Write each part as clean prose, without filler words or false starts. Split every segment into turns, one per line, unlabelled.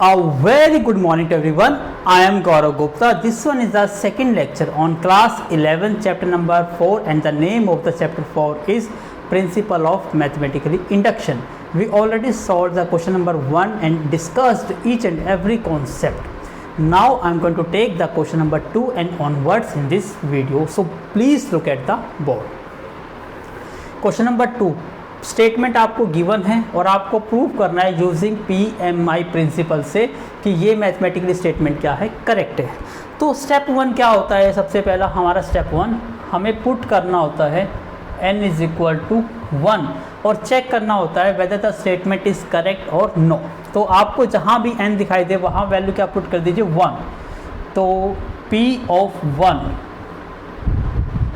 A very good morning to everyone. I am Gaurav Gupta. This one is the second lecture on class 11 chapter number 4 and the name of the chapter 4 is Principle of Mathematical Induction. We already solved the question number 1 and discussed each and every concept. Now I am going to take the question number 2 and onwards in this video. So please look at the board. Question number 2. Statement आपको given है और आपको prove करना है using PMI principal से कि ये mathematically statement क्या है, करेक्ट है। तो स्टेप 1 क्या होता है? सबसे पहला हमारा स्टेप 1 हमें पुट करना होता है n इज इक्वल टू 1 और चेक करना होता है whether the statement is correct और नो। तो आपको जहाँ भी n दिखाई दे वहाँ वैल्यू क्या पुट कर दीजिए 1। तो P ऑफ 1।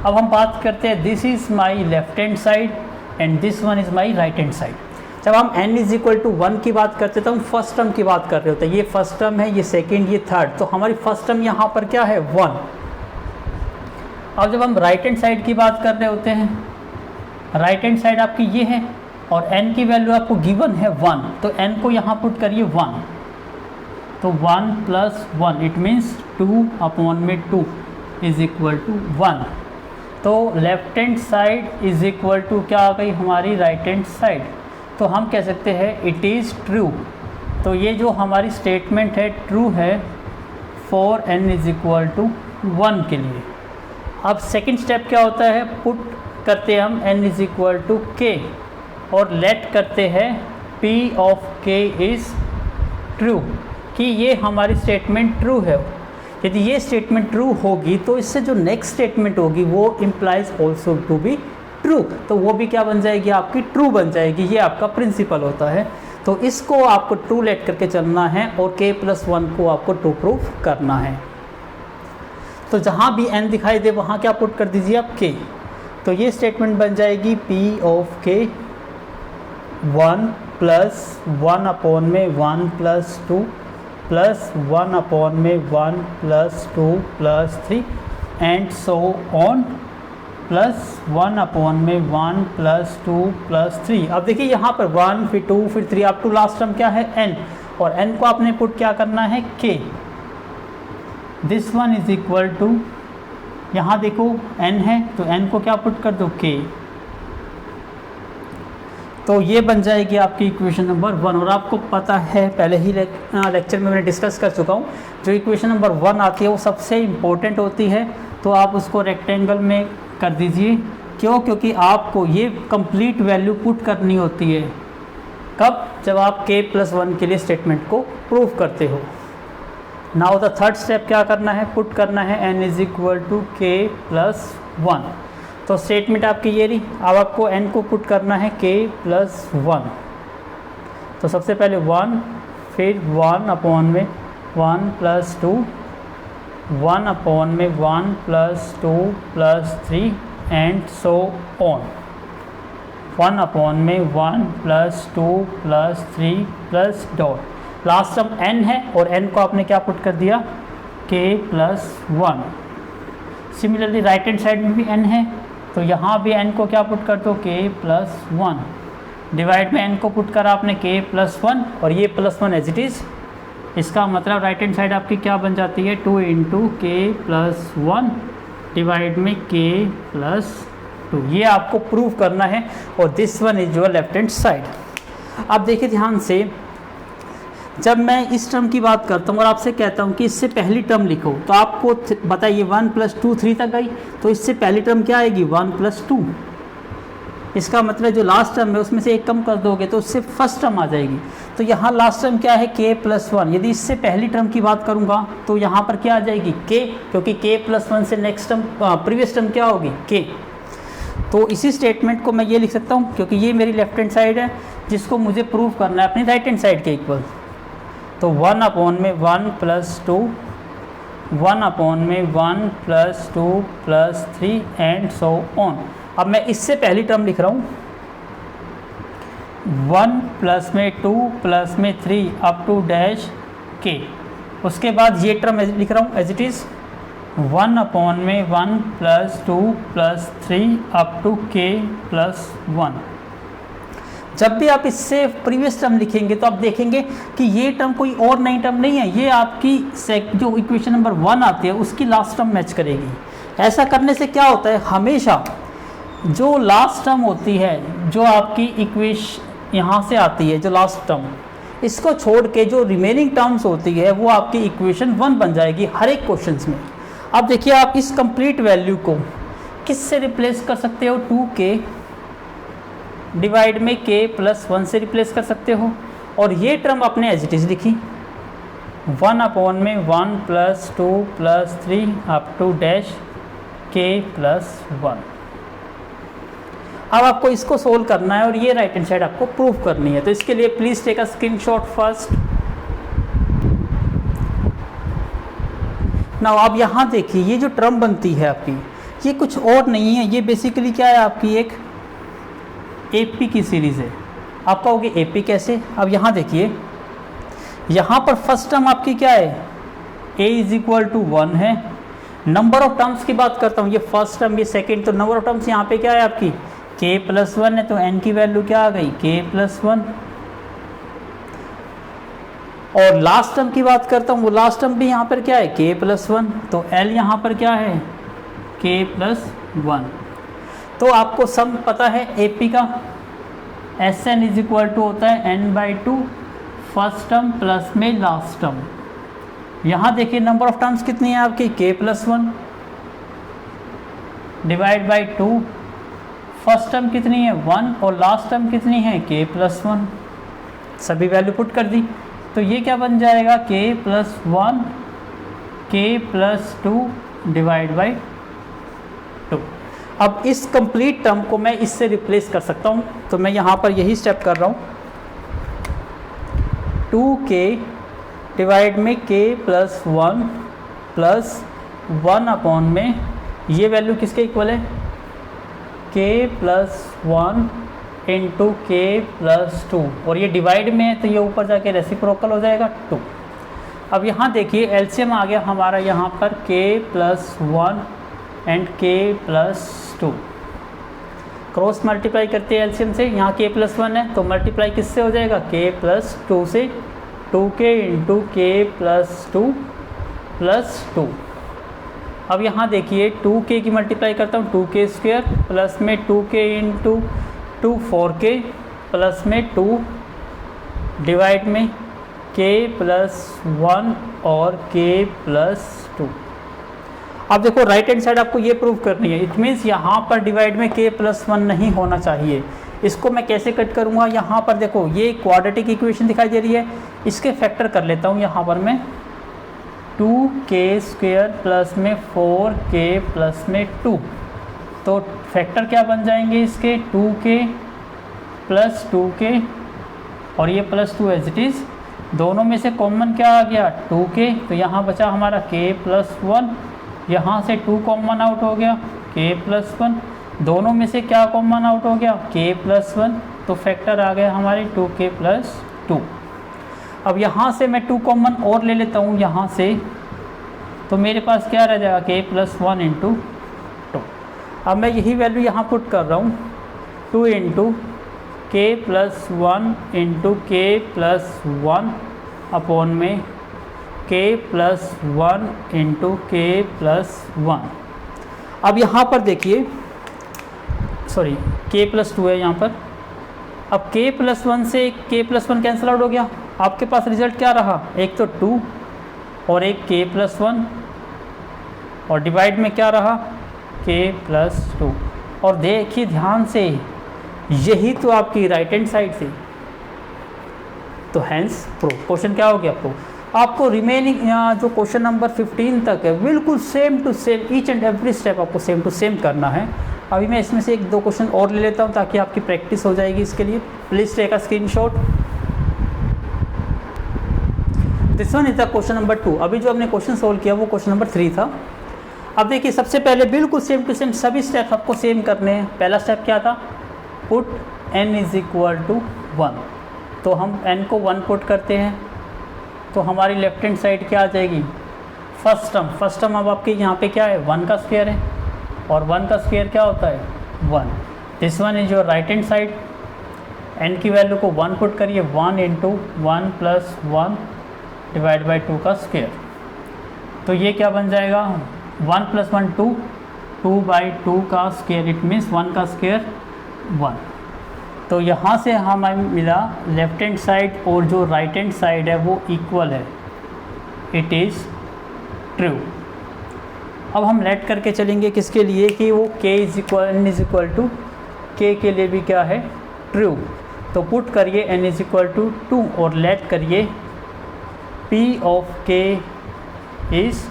अब हम बात करते हैं this is my left hand side and this one is my right hand side. जब हम n इज इक्वल टू 1 की बात करते हैं तो हम फर्स्ट टर्म की बात कर रहे होते हैं। ये फर्स्ट टर्म है, ये सेकंड, ये थर्ड। तो हमारी फर्स्ट टर्म यहाँ पर क्या है 1। अब जब हम राइट हैंड साइड की बात कर रहे होते हैं, राइट हैंड साइड आपकी ये है और n की वैल्यू आपको गिवन है 1, तो n को यहाँ पुट करिए 1। तो 1 प्लस 1 इट मीन्स 2 अपॉन में 2 इज इक्वल टू 1। तो left hand side is equal to क्या आ गई हमारी राइट हैंड साइड। तो हम कह सकते हैं इट इज़ ट्रू। तो ये जो हमारी स्टेटमेंट है ट्रू है for n is equal to 1 के लिए। अब सेकंड स्टेप क्या होता है? पुट करते हैं हम n is equal to k और लेट करते हैं p of k is true कि ये हमारी स्टेटमेंट ट्रू है। यदि ये स्टेटमेंट ट्रू होगी तो इससे जो नेक्स्ट स्टेटमेंट होगी वो implies also to be true, तो वो भी क्या बन जाएगी आपकी ट्रू बन जाएगी। ये आपका प्रिंसिपल होता है। तो इसको आपको ट्रू लेट करके चलना है और k प्लस 1 को आपको ट्रू प्रूफ करना है। तो जहाँ भी n दिखाई दे वहाँ क्या पुट कर दीजिए आप k। तो ये स्टेटमेंट बन जाएगी p of k 1 plus 1 upon में 1 प्लस 2 प्लस 1 अपॉन में 1 plus 2 plus 3 and so on plus 1 upon में 1 प्लस 2 प्लस 3। अब देखिए यहाँ पर 1 फिर 2 फिर 3 अप टू लास्ट टर्म क्या है n और n को आपने पुट क्या करना है k। This one is equal to यहाँ देखो n है तो n को क्या पुट कर दो k। तो ये बन जाएगी आपकी इक्वेशन नंबर 1। और आपको पता है पहले ही लेक्चर में मैंने डिस्कस कर चुका हूँ, जो इक्वेशन नंबर 1 आती है वो सबसे इम्पोर्टेंट होती है। तो आप उसको रेक्टेंगल में कर दीजिए। क्यों? क्योंकि आपको ये कंप्लीट वैल्यू पुट करनी होती है। कब? जब आप k प्लस 1 के लिए स्टेटमेंट को प्रूव करते हो। नाउ द थर्ड स्टेप क्या करना है? पुट करना है n is equal to k plus 1। तो स्टेटमेंट आपकी ये रही। अब आपको n को पुट करना है k प्लस 1। तो सबसे पहले 1 फिर 1 अपॉन में 1 प्लस 2 1 अपॉन में 1 plus 2 plus 3 and so on 1 upon में 1 plus 2 plus 3 plus dot last term n है और n को आपने क्या पुट कर दिया k plus 1। Similarly right hand side में भी n है तो यहाँ भी n को क्या पुट कर दो k प्लस 1। डिवाइड में n को पुट करा आपने k प्लस 1 और ये प्लस 1 एज इट इज़। इसका मतलब राइट हैंड साइड आपकी क्या बन जाती है 2 इंटू k प्लस 1 डिवाइड में k प्लस 2। ये आपको प्रूव करना है और this one is your left hand side. अब देखिए ध्यान से, जब मैं इस टर्म की बात करता हूँ और आपसे कहता हूँ कि इससे पहली टर्म लिखो तो आपको बताइए 1 प्लस 2 3 तक गई, तो इससे पहली टर्म क्या आएगी 1 प्लस 2। इसका मतलब जो लास्ट टर्म है उसमें से एक कम कर दोगे तो उससे फर्स्ट टर्म आ जाएगी। तो यहाँ लास्ट टर्म क्या है k प्लस 1। यदि इससे पहली टर्म की बात करूँगा तो यहाँ पर क्या आ जाएगी k, क्योंकि k प्लस 1 से नेक्स्ट टर्म प्रीवियस टर्म क्या होगी k। तो इसी स्टेटमेंट को मैं ये लिख सकता हूँ क्योंकि ये मेरी लेफ्ट हैंड साइड है जिसको मुझे प्रूव करना है अपनी राइट हैंड साइड के इक्वल। तो 1 अपॉन में 1 प्लस 2 1 अपॉन में 1 plus 2 plus 3 and so on. अब मैं इससे पहली टर्म लिख रहा हूँ 1 प्लस में 2 प्लस में 3 अप टू डैश k। उसके बाद ये टर्म लिख रहा हूँ एज इट इज़ 1 अपॉन में 1 plus 2 plus 3 up to k plus 1। जब भी आप इससे प्रीवियस टर्म लिखेंगे तो आप देखेंगे कि ये टर्म कोई और नई टर्म नहीं है, ये आपकी जो इक्वेशन नंबर 1 आती है उसकी लास्ट टर्म मैच करेगी। ऐसा करने से क्या होता है, हमेशा जो लास्ट टर्म होती है, जो आपकी इक्वेशन यहाँ से आती है, जो लास्ट टर्म, इसको छोड़ के जो रिमेनिंग टर्म्स होती है वो आपकी इक्वेशन 1 बन जाएगी हर एक क्वेश्चन में। अब देखिए आप इस कंप्लीट वैल्यू को किस से रिप्लेस कर सकते हो, 2k डिवाइड में k प्लस 1 से रिप्लेस कर सकते हो, और ये टर्म आपने एज इट इज़ लिखी 1/1 plus 2 plus 3 up to dash k plus 1। अब आपको इसको सोल्व करना है और ये राइट हैंड साइड आपको प्रूव करनी है। तो इसके लिए please take a screenshot first. Now आप यहाँ देखिए ये जो टर्म बनती है आपकी, ये कुछ और नहीं है, ये बेसिकली क्या है, आपकी एक AP की सीरीज़ है। आप कहोगे AP कैसे? अब यहाँ देखिए, यहाँ पर फर्स्ट टर्म आपकी क्या है, a = 1 है। नंबर ऑफ टर्म्स की बात करता हूँ, ये फर्स्ट टर्म, ये सेकेंड, तो नंबर ऑफ टर्म्स यहाँ पे क्या है आपकी k प्लस 1 है, तो n की वैल्यू क्या आ गई, k प्लस 1। और लास्ट टर्म की बात करता हूँ, वो लास्ट टर्म भी यहाँ पर क्या है, k प्लस 1, तो l यहाँ पर क्या है, k प्लस 1। तो आपको सम पता है AP का, Sn = होता है n/2 फर्स्ट टर्म प्लस में लास्ट टर्म। यहाँ देखिए नंबर ऑफ टर्म्स कितनी है आपकी, k plus 1 divide by 2, first term कितनी है 1 और लास्ट टर्म कितनी है k प्लस 1। सभी वैल्यू पुट कर दी, तो ये क्या बन जाएगा, k plus 1 k plus 2 divide by 2। अब इस कंप्लीट टर्म को मैं इससे रिप्लेस कर सकता हूँ, तो मैं यहाँ पर यही स्टेप कर रहा हूँ, 2k डिवाइड में k प्लस 1 प्लस 1/, में ये वैल्यू किसके इक्वल है, k plus 1 into k plus 2, और ये डिवाइड में है तो ये ऊपर जाके रेसिप्रोकल हो जाएगा 2। अब यहाँ देखिए एलसीएम आ गया हमारा यहाँ पर k plus 1 and k plus 2, cross multiply करते हैं एलसीएम से, यहाँ k प्लस 1 है तो मल्टीप्लाई किससे हो जाएगा, k प्लस 2 से, 2k into k plus 2 plus 2। अब यहाँ देखिए 2k की मल्टीप्लाई करता हूँ, 2k स्क्वायर प्लस में 2k इंटू 2 4k प्लस में 2 डिवाइड में k प्लस 1 और k प्लस 2। अब देखो राइट हैंड साइड आपको ये प्रूव करनी है, इट मीन्स यहाँ पर डिवाइड में k प्लस 1 नहीं होना चाहिए। इसको मैं कैसे कट करूँगा, यहाँ पर देखो ये क्वाड्रेटिक इक्वेशन दिखाई दे रही है, इसके फैक्टर कर लेता हूँ यहाँ पर मैं, 2k स्क्वायर प्लस में 4k प्लस में 2, तो फैक्टर क्या बन जाएंगे इसके, 2k प्लस 2k और ये प्लस 2 एज इट इज़, दोनों में से कॉमन क्या आ गया, 2k, तो यहाँ बचा हमारा k प्लस 1, यहाँ से 2 कॉमन आउट हो गया, k प्लस 1, दोनों में से क्या कॉमन आउट हो गया, k प्लस 1, तो फैक्टर आ गया हमारे 2k प्लस 2। अब यहाँ से मैं 2 कॉमन और ले लेता हूँ यहाँ से, तो मेरे पास क्या रह जाएगा, k प्लस 1 इंटू 2। अब मैं यही वैल्यू यहाँ पुट कर रहा हूँ, 2 into k plus 1 into k plus 1/, में k plus 1 into k plus 1। अब यहाँ पर देखिए, सॉरी k प्लस 2 है यहाँ पर, अब k प्लस 1 से k प्लस 1 कैंसिल आउट हो गया, आपके पास रिजल्ट क्या रहा, एक तो 2 और एक k प्लस 1, और डिवाइड में क्या रहा, k प्लस 2। और देखिए ध्यान से, यही तो आपकी राइट हैंड साइड थी, तो हैंस प्रूफ, क्वेश्चन क्या हो गया प्रूफ। आपको रिमेनिंग जो क्वेश्चन नंबर 15 तक है बिल्कुल same to same, each and every step आपको सेम टू सेम करना है। अभी मैं इसमें से 1-2 क्वेश्चन और ले लेता हूँ ताकि आपकी प्रैक्टिस हो जाएगी। इसके लिए please take a screenshot. This one is the question number 2। अभी जो हमने क्वेश्चन सोल्व किया वो क्वेश्चन नंबर 3 था। अब देखिए सबसे पहले बिल्कुल सेम टू सेम सभी स्टेप आपको सेम करने हैं। पहला स्टेप क्या था, पुट n = 1, तो हम n को 1 पुट करते हैं, तो हमारी लेफ्ट हैंड साइड क्या आ जाएगी, फर्स्ट टर्म अब आपके यहाँ पे क्या है, 1 का स्क्वायर है, और 1 का स्क्वायर क्या होता है 1। This one is your right hand side. n की वैल्यू को 1 पुट करिए, 1 इंटू 1 प्लस 1 डिवाइड बाई 2 का स्क्वायर। तो ये क्या बन जाएगा, 1 प्लस 1 2, 2 बाई 2 का स्क्वायर, इट मीन्स 1 का स्क्वायर 1। तो यहाँ से हमें मिला लेफ्ट हैंड साइड और जो राइट हैंड साइड है वो इक्वल है, इट इज़ ट्रू। अब हम लेट करके चलेंगे किसके लिए कि वो k is equal n is equal to k के लिए भी क्या है, ट्रू। तो पुट करिए n इज इक्वल टू 2 और लेट करिए p of k is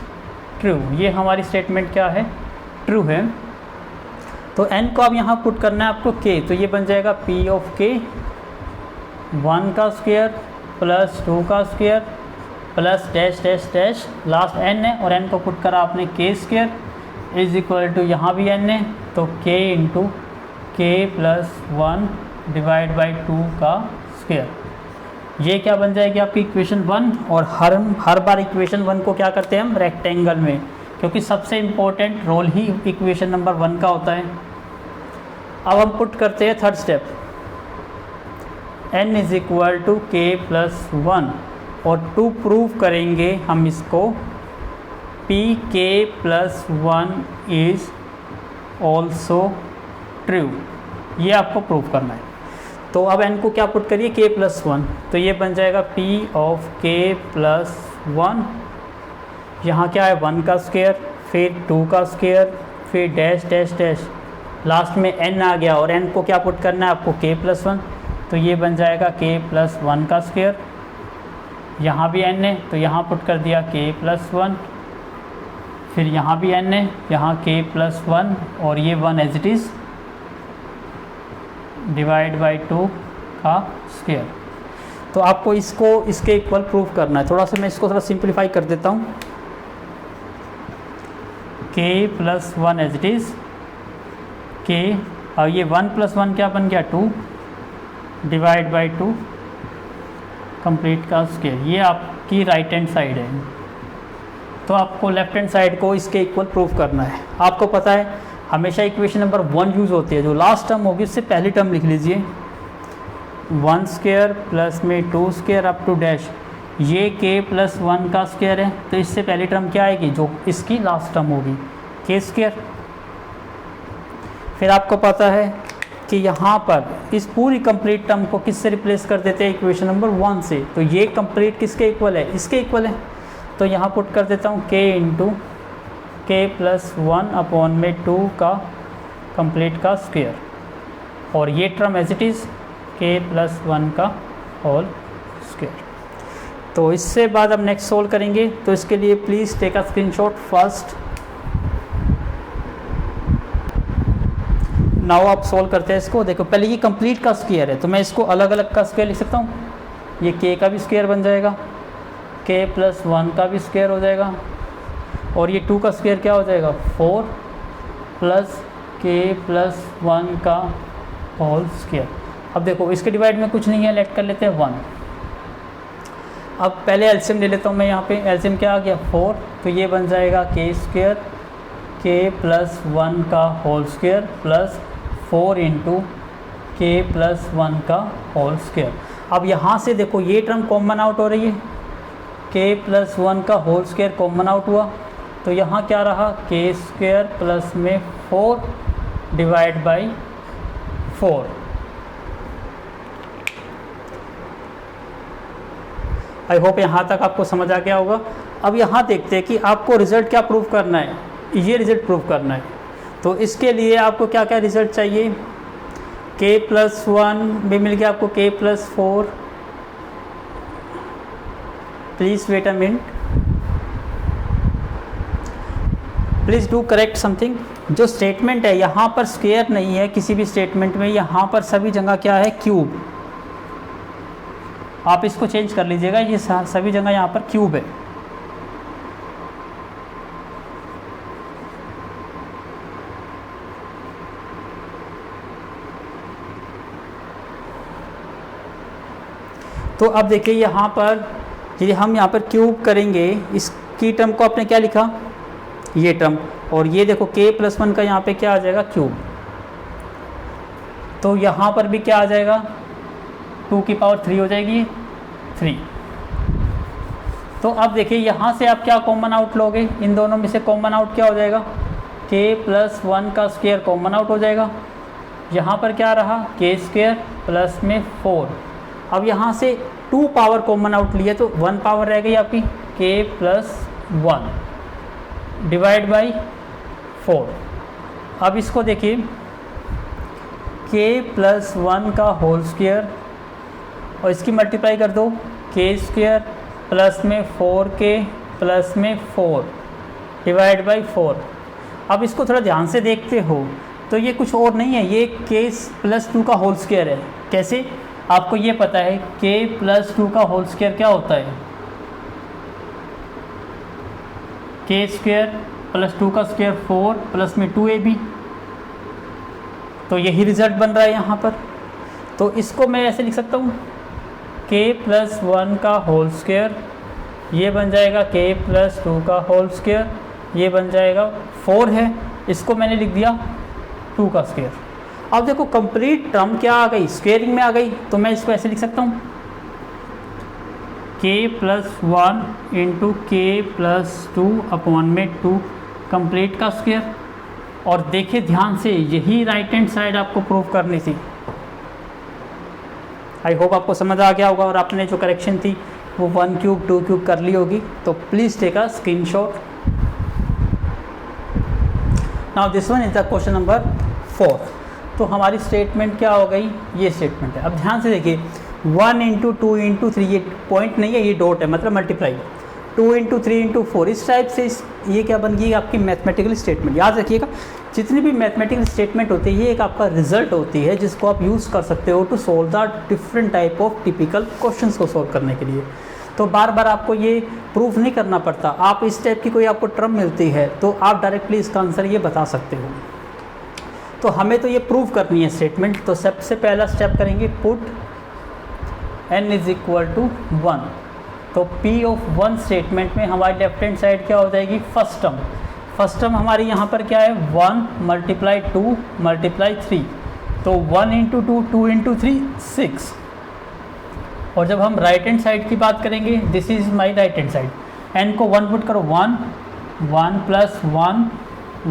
true. ये हमारी स्टेटमेंट क्या है, ट्रू है। तो n को अब यहाँ पुट करना है आपको k, तो ये बन जाएगा p ऑफ k 1 का स्क्वायर प्लस 2 का square plus dash dash dash, last n है और n को पुट करा आपने k square is equal to, यहाँ भी n है तो k into k plus 1 divide by 2 का स्क्वायर। ये क्या बन जाएगी आपकी इक्वेशन 1। और हर बार इक्वेशन 1 को क्या करते हैं हम, रेक्टेंगल में, क्योंकि सबसे इम्पोर्टेंट रोल ही इक्वेशन नंबर 1 का होता है। अब हम पुट करते हैं third step, n is equal to k plus 1 और टू प्रूव करेंगे हम इसको p k plus 1 is also true. ये आपको प्रूव करना है। तो अब n को क्या पुट करिए, k प्लस 1, तो ये बन जाएगा p ऑफ k प्लस 1, यहाँ क्या है 1 का स्क्वायर फिर 2 का स्क्वायर फिर डैश डैश डैश, लास्ट में n आ गया और n को क्या पुट करना है आपको, k प्लस 1, तो ये बन जाएगा k प्लस 1 का स्क्वायर। यहाँ भी n है तो यहाँ पुट कर दिया k प्लस 1, फिर यहाँ भी n है, यहाँ k प्लस 1 और ये 1 as it is divide by 2 का स्क्वायर। तो आपको इसको इसके इक्वल प्रूफ करना है। थोड़ा सा मैं इसको थोड़ा सिंप्लीफाई कर देता हूँ, k plus 1 as it is k, और ये 1 प्लस 1 क्या बन गया 2 डिवाइड बाई 2 कंप्लीट का स्क्वायर। ये आपकी राइट हैंड साइड है, तो आपको लेफ्ट हैंड साइड को इसके इक्वल प्रूफ करना है। आपको पता है हमेशा इक्वेशन नंबर 1 यूज़ होती है, जो लास्ट टर्म होगी उससे पहली टर्म लिख लीजिए, 1 स्क्वायर प्लस में 2 स्क्वायर अप टू डैश, ये k प्लस 1 का स्क्वायर है तो इससे पहली टर्म क्या आएगी, जो इसकी लास्ट टर्म होगी k स्क्वायर। फिर आपको पता है कि यहाँ पर इस पूरी कंप्लीट टर्म को किससे रिप्लेस कर देते हैं, इक्वेशन नंबर 1 से, तो ये कंप्लीट किसके इक्वल है, इसके इक्वल है। तो यहाँ पुट कर देता हूँ k into k plus 1 upon में 2 का कंप्लीट का स्क्वायर, और ये term as it is k plus 1 का होल स्क्वायर। तो इससे बाद अब नेक्स्ट सोल्व करेंगे, तो इसके लिए please take a screenshot first. Now आप सोल्व करते हैं इसको। देखो पहले ये कंप्लीट का स्क्वायर है तो मैं इसको अलग अलग का स्क्वायर लिख सकता हूँ। ये k का भी स्क्वायर बन जाएगा, k प्लस 1 का भी स्क्वायर हो जाएगा, और ये 2 का स्क्वायर क्या हो जाएगा 4 प्लस k प्लस 1 का होल स्क्वायर। अब देखो इसके डिवाइड में कुछ नहीं है, लेट कर लेते हैं 1। अब पहले एलसीएम ले लेता हूँ मैं, यहाँ पे एलसीएम क्या आ गया 4, तो ये बन जाएगा k स्क्वायर k प्लस 1 का whole square plus 4 into k plus 1 का होल स्क्वायर। अब यहाँ से देखो ये टर्म कॉमन आउट हो रही है, k प्लस 1 का होल स्क्वायर कॉमन आउट हुआ, तो यहाँ क्या रहा k स्क्वायर प्लस में 4 डिवाइड बाई 4। आई होप यहाँ तक आपको समझ आ गया होगा। अब यहाँ देखते हैं कि आपको रिज़ल्ट क्या प्रूव करना है, ये रिज़ल्ट प्रूव करना है। तो इसके लिए आपको क्या क्या रिज़ल्ट चाहिए, k प्लस 1 भी मिल गया आपको, k plus 4, please wait a minute, please do correct something. जो स्टेटमेंट है यहाँ पर स्क्वायर नहीं है किसी भी स्टेटमेंट में, यहाँ पर सभी जगह क्या है क्यूब। आप इसको चेंज कर लीजिएगा, ये सभी जगह यहाँ पर क्यूब है। तो अब देखिए यहाँ पर यदि हम यहाँ पर क्यूब करेंगे, इसकी टर्म को आपने क्या लिखा, ये टर्म, और ये देखो k प्लस 1 का यहाँ पे क्या आ जाएगा क्यूब। तो यहाँ पर भी क्या आ जाएगा 2 की पावर 3 हो जाएगी 3। तो अब देखिए यहाँ से आप क्या कॉमन आउट लोगे, इन दोनों में से कॉमन आउट क्या हो जाएगा, k प्लस 1 का स्क्वायर कॉमन आउट हो जाएगा। यहाँ पर क्या रहा, k स्क्वायर प्लस में 4। अब यहाँ से 2 पावर कॉमन आउट लिए तो 1 पावर रह गई आपकी k प्लस 1 डिवाइड बाई 4। अब इसको देखिए k प्लस 1 का होल स्क्वायर और इसकी मल्टीप्लाई कर दो k स्क्वायर प्लस में 4k प्लस में 4 डिवाइड बाई 4। अब इसको थोड़ा ध्यान से देखते हो तो ये कुछ और नहीं है, ये k प्लस 2 का होल स्क्वायर है। कैसे, आपको ये पता है k प्लस 2 का होल स्क्वायर क्या होता है, k स्क्वायर प्लस 2 का स्क्वायर 4 प्लस में 2ab। तो यही रिजल्ट बन रहा है यहाँ पर। तो इसको मैं ऐसे लिख सकता हूँ k प्लस 1 का होल स्क्वायर, ये बन जाएगा k प्लस 2 का होल स्क्वायर, ये बन जाएगा 4 है, इसको मैंने लिख दिया 2 का स्क्वायर। अब देखो कंप्लीट टर्म क्या आ गई, स्क्वेयरिंग में आ गई। तो मैं इसको ऐसे लिख सकता हूँ k plus 1 into k plus 2 upon में 2 कंप्लीट का स्क्वायर। और देखिए ध्यान से, यही राइट हैंड साइड आपको प्रूव करनी थी। आई होप आपको समझ आ गया होगा और आपने जो करेक्शन थी वो 1 क्यूब 2 क्यूब कर ली होगी। तो please take a screenshot. Now this one is the question number 4। तो हमारी स्टेटमेंट क्या हो गई, ये स्टेटमेंट है। अब ध्यान से देखिए 1 इंटू 2 इंटू 3, ये पॉइंट नहीं है, ये डॉट है, मतलब मल्टीप्लाई 2 इंटू 3 इंटू 4। इस टाइप से ये क्या बन गई आपकी मैथमेटिकल स्टेटमेंट। याद रखिएगा जितनी भी मैथमेटिकल स्टेटमेंट होती है ये एक आपका रिजल्ट होती है जिसको आप यूज़ कर सकते हो to solve the different type of typical questions को सोल्व करने के लिए। तो बार बार आपको ये प्रूफ नहीं करना पड़ता। आप इस टाइप की कोई आपको टर्म मिलती है तो आप डायरेक्टली इसका आंसर ये बता सकते हो। तो हमें तो ये प्रूव करनी है स्टेटमेंट। तो सबसे पहला स्टेप करेंगे, put n is equal to 1। तो p ऑफ 1 स्टेटमेंट में हमारी लेफ्ट हैंड साइड क्या हो जाएगी, फर्स्ट टर्म। फर्स्ट टर्म हमारी यहाँ पर क्या है, 1 मल्टीप्लाई 2 मल्टीप्लाई 3। तो 1 इंटू 2 2 इंटू 3 6। और जब हम राइट हैंड साइड की बात करेंगे, this is my right hand side, n को 1 पुट करो, 1 1 प्लस 1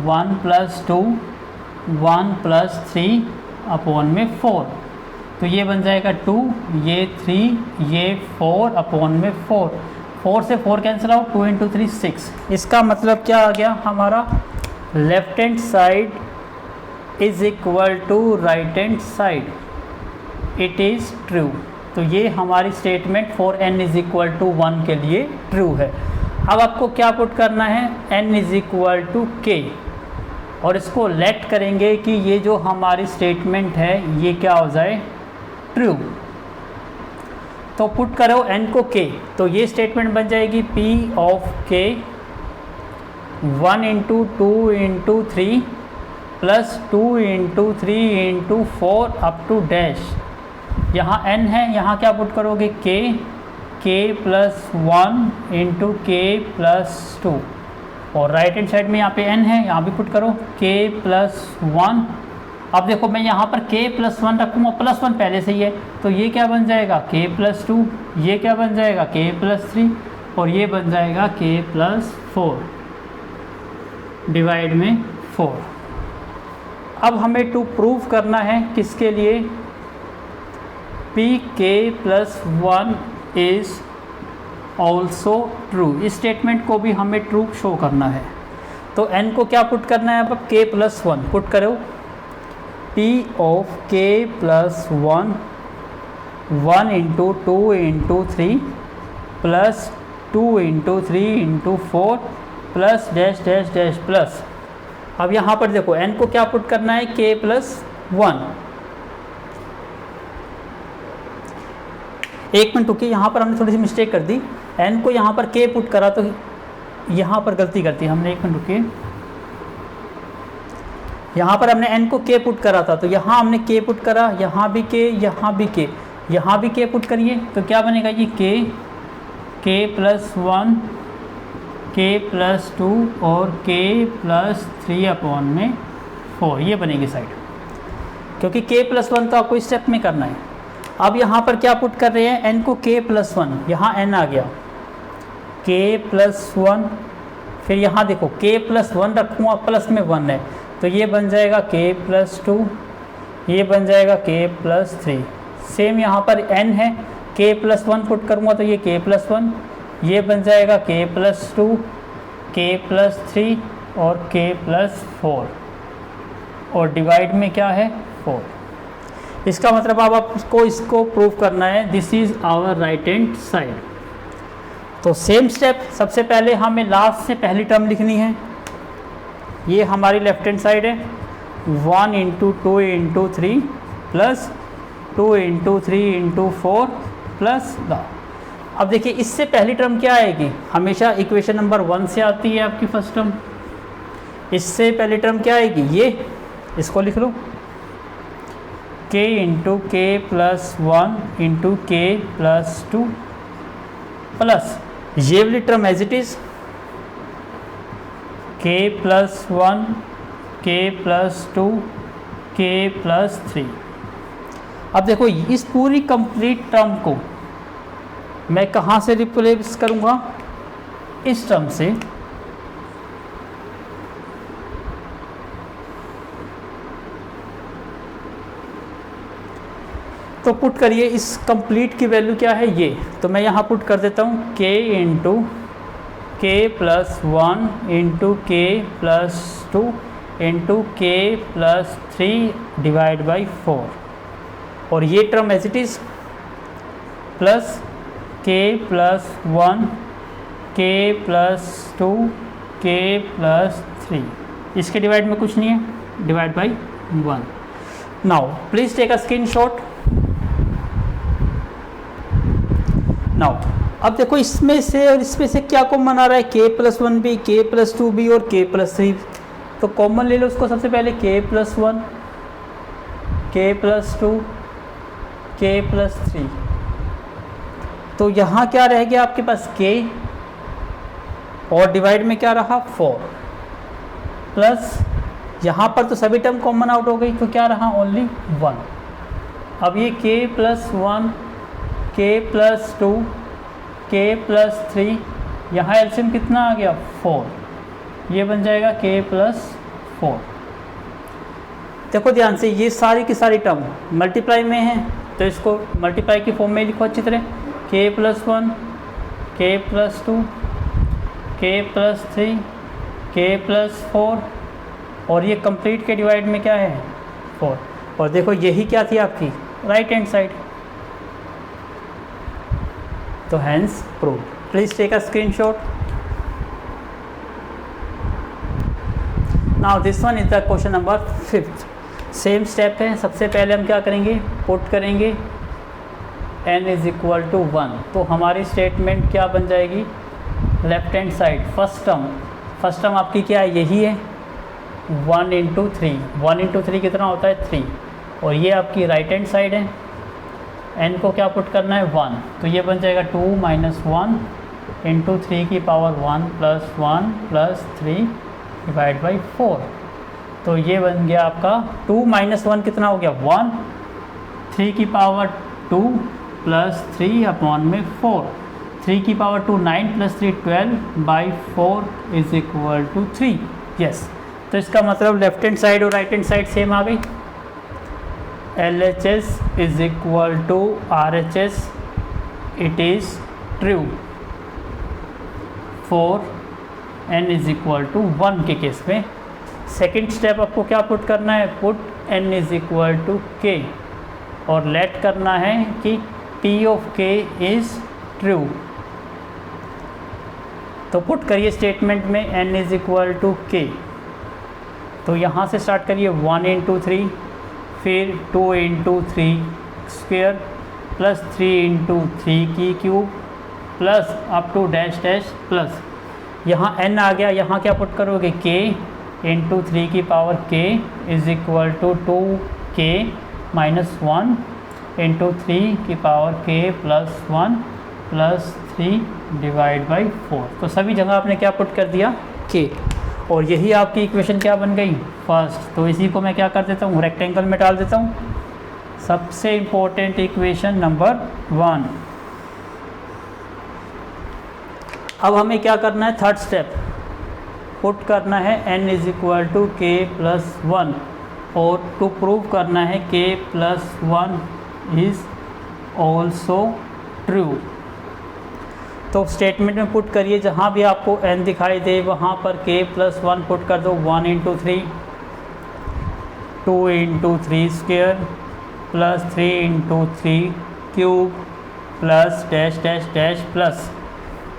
1 प्लस 2 1 प्लस 3 अपॉन में 4। तो ये बन जाएगा 2, ये 3, ये 4 अपॉन में 4। 4 से 4 कैंसिल आउट, 2 इंटू 3 6। इसका मतलब क्या आ गया, हमारा left hand side is equal to right hand side, it is true. तो ये हमारी statement for n is equal to 1 के लिए ट्रू है। अब आपको क्या पुट करना है, n is equal to k, और इसको लेट करेंगे कि ये जो हमारी स्टेटमेंट है ये क्या हो जाए, ट्रू। तो पुट करो n को k, तो ये स्टेटमेंट बन जाएगी p of k 1 into 2 into 3 plus 2 into 3 into 4 up to dash. यहाँ n है, यहाँ क्या पुट करोगे, k plus 1 into k plus 2। और राइट हैंड साइड में यहाँ पे n है, यहाँ भी पुट करो k प्लस 1। अब देखो मैं यहाँ पर k प्लस 1 रखूँगा, प्लस 1 पहले से ही है, तो ये क्या बन जाएगा, k प्लस 2। ये क्या बन जाएगा, k प्लस 3। और ये बन जाएगा k प्लस 4 डिवाइड में 4। अब हमें टू प्रूव करना है किसके लिए, p k plus 1 is also true. इस स्टेटमेंट को भी हमें ट्रू शो करना है। तो n को क्या पुट करना है, अब k प्लस 1 पुट करो, p of k plus 1 into 2 into 3 plus 2 into 3 into 4 plus dash dash dash plus. अब यहाँ पर देखो n को क्या पुट करना है, k प्लस 1। एक मिनट रुकिए, यहाँ पर हमने थोड़ी सी मिस्टेक कर दी, n को यहाँ पर k पुट करा तो यहाँ पर गलती करती हमने। एक मिनट रुकिए, यहाँ पर हमने n को k पुट करा था, तो यहाँ हमने k पुट करा, यहाँ भी k, यहाँ भी k, यहाँ भी k पुट करिए, तो क्या बनेगा ये k प्लस 1, k प्लस 2 और k प्लस 3 अपॉन में 4, ये बनेगी साइड। क्योंकि k प्लस 1 तो आपको इस स्टेप में करना है। अब यहाँ पर क्या पुट कर रहे हैं, n को k प्लस 1, यहाँ n आ गया k प्लस 1, फिर यहाँ देखो k प्लस 1 रखूँगा, प्लस में 1 है तो ये बन जाएगा k प्लस 2, ये बन जाएगा k प्लस 3। सेम यहाँ पर n है, k प्लस 1 पुट करूँगा तो ये k प्लस 1, ये बन जाएगा k प्लस 2, k प्लस 3 और k प्लस 4, और डिवाइड में क्या है 4। इसका मतलब अब आपको इसको प्रूव करना है, this is our right hand side. तो सेम स्टेप, सबसे पहले हमें लास्ट से पहली टर्म लिखनी है, ये हमारी लेफ्ट हैंड साइड है, 1 into 2 into 3 plus 2 into 3 into 4 plus the. अब देखिए इससे पहली टर्म क्या आएगी, हमेशा इक्वेशन नंबर 1 से आती है आपकी फर्स्ट टर्म। इससे पहली टर्म क्या आएगी, ये इसको लिख लो, k into k plus 1 into k plus 2 plus ये वाली term as it is k plus 1, k plus 2, k plus 3। अब देखो इस पूरी कंप्लीट टर्म को मैं कहाँ से रिप्लेस करूँगा, इस टर्म से। तो पुट करिए, इस कंप्लीट की वैल्यू क्या है ये, तो मैं यहाँ पुट कर देता हूँ k into k plus 1 into k plus 2 into k plus 3 divide by 4, और ये term as it is plus k plus 1, k plus 2, k plus 3, इसके डिवाइड में कुछ नहीं है, divide by 1। Now please take a screenshot. Now अब देखो इसमें से और इसमें से क्या कॉमन आ रहा है, k प्लस 1 भी, k प्लस 2 भी और k प्लस 3, तो कॉमन ले लो उसको। सबसे पहले k plus 1, k plus 2, k plus 3, तो यहाँ क्या रह गया आपके पास k, और डिवाइड में क्या रहा 4, प्लस यहाँ पर तो सभी टर्म कॉमन आउट हो गई, तो क्या रहा ओनली 1। अब ये k plus 1, k plus 2, k plus 3, यहाँ एलसीएम कितना आ गया 4, ये बन जाएगा k प्लस 4। देखो ध्यान से, ये सारी की सारी टर्म मल्टीप्लाई में है, तो इसको मल्टीप्लाई की फॉर्म में लिखो अच्छी तरह, k plus 1, k plus 2, k plus 3, k plus 4, और ये कंप्लीट के डिवाइड में क्या है 4। और देखो यही क्या थी आपकी राइट हैंड साइड, तो hence prove. Please take a screenshot. Now this one is the question number 5th। Same step है, सबसे पहले हम क्या करेंगे, पुट करेंगे n इज इक्वल टू 1, तो हमारी स्टेटमेंट क्या बन जाएगी, left hand side first term आपकी क्या है, यही है 1 इंटू 3, 1 इंटू 3 कितना होता है 3, और ये आपकी राइट हैंड साइड है, n को क्या पुट करना है 1, तो ये बन जाएगा 2 माइनस 1 इंटू 3 की पावर 1 प्लस 3 डिवाइड बाई 4, तो ये बन गया आपका 2 माइनस 1 कितना हो गया 1, 3 की पावर 2 प्लस 3 अपॉन में 4, 3 की power 2 9 plus 3 12 by 4 is equal to 3। Yes, तो इसका मतलब लेफ्ट हैंड साइड और राइट हैंड साइड सेम आ गई। LHS is equal to RHS, it is true for n is equal to 1 के केस में। सेकेंड स्टेप आपको क्या पुट करना है, put n is equal to k, और लेट करना है कि P of k is true. तो पुट करिए स्टेटमेंट में n is equal to k, तो यहाँ से स्टार्ट करिए 1 इंटू 3, फिर 2 इंटू 3 स्क्वेयर प्लस 3 इंटू 3 की cube plus up to dash dash plus, यहाँ n आ गया, यहाँ क्या पुट करोगे k इंटू 3 की power k is equal to 2k minus 1 into 3 की power k plus 1 plus 3 divide by 4, तो सभी जगह आपने क्या पुट कर दिया k, और यही आपकी इक्वेशन क्या बन गई फर्स्ट। तो इसी को मैं क्या कर देता हूँ, रेक्टेंगल में डाल देता हूँ। सबसे इम्पोर्टेंट इक्वेशन नंबर 1। अब हमें क्या करना है, थर्ड स्टेप पुट करना है n इज इक्वल टू के प्लस 1 और टू प्रूव करना है k plus 1 is also true. तो स्टेटमेंट में पुट करिए, जहाँ भी आपको n दिखाई दे वहाँ पर k प्लस 1 पुट कर दो। 1 into 3, 2 into 3 square plus 3 into 3 cube plus dash dash dash plus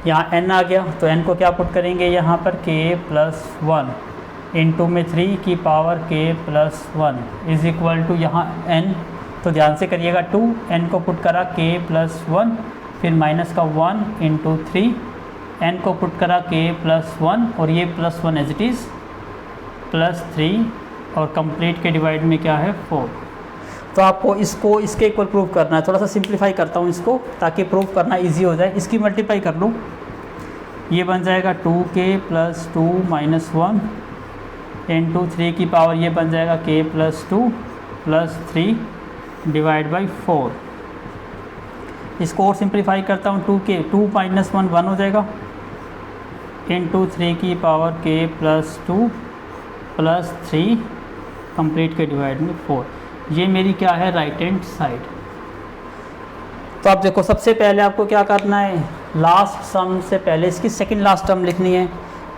यहाँ n आ गया, तो n को क्या पुट करेंगे यहाँ पर k प्लस 1 इंटू में 3 की power k plus 1 is equal to यहाँ n, तो ध्यान से करिएगा 2, n को पुट करा k प्लस 1, फिर माइनस का 1 इंटू 3, n को पुट करा k प्लस 1 और ये plus 1 as it is plus 3 और कंप्लीट के डिवाइड में क्या है 4। तो आपको इसको इसके इक्वल प्रूव करना है। थोड़ा सा सिंप्लीफाई करता हूँ इसको ताकि प्रूव करना इजी हो जाए। इसकी मल्टीप्लाई कर लूँ, ये बन जाएगा 2k प्लस 2 माइनस 1 इंटू 3 की पावर ये बन जाएगा k plus 2 plus 3 divide by 4। इसको और सिंप्लीफाई करता हूँ, 2k 2 माइनस 1 1 हो जाएगा इंटू 3 की power k plus 2 plus 3 complete के डिवाइड में 4। ये मेरी क्या है, राइट हैंड साइड। तो आप देखो सबसे पहले आपको क्या करना है, लास्ट सम से पहले इसकी सेकंड लास्ट टर्म लिखनी है,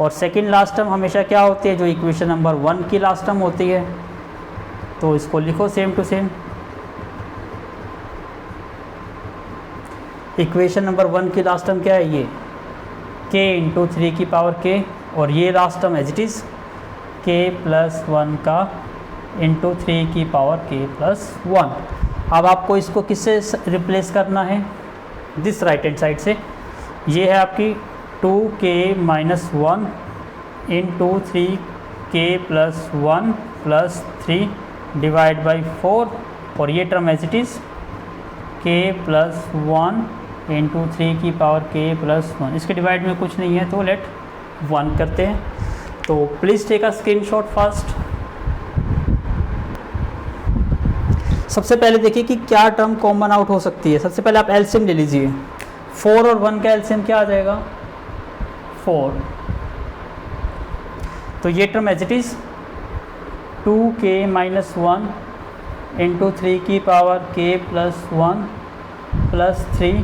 और सेकंड लास्ट टर्म हमेशा क्या होती है, जो इक्वेशन नंबर 1 की लास्ट टर्म होती है। तो इसको लिखो same to same, equation number 1 की लास्ट टर्म क्या है, ये k इंटू 3 की पावर k, और ये last term as it is k plus 1 का इंटू 3 की पावर k प्लस 1। अब आपको इसको किससे रिप्लेस करना है, दिस राइट हैंड साइड से। ये है आपकी 2k minus 1 into 3k plus 1 plus 3 divide by 4, और ये term as it is k plus 1 into 3 की पावर k प्लस 1। इसके डिवाइड में कुछ नहीं है तो लेट 1 करते हैं। तो please take a screenshot fast. सबसे पहले देखिए कि क्या टर्म कॉमन आउट हो सकती है। सबसे पहले आप एलसीएम ले लीजिए, 4 और 1 का एलसीएम क्या आ जाएगा, 4। तो ये term as it is 2k minus 1 into 3 की पावर k प्लस 1 प्लस 3।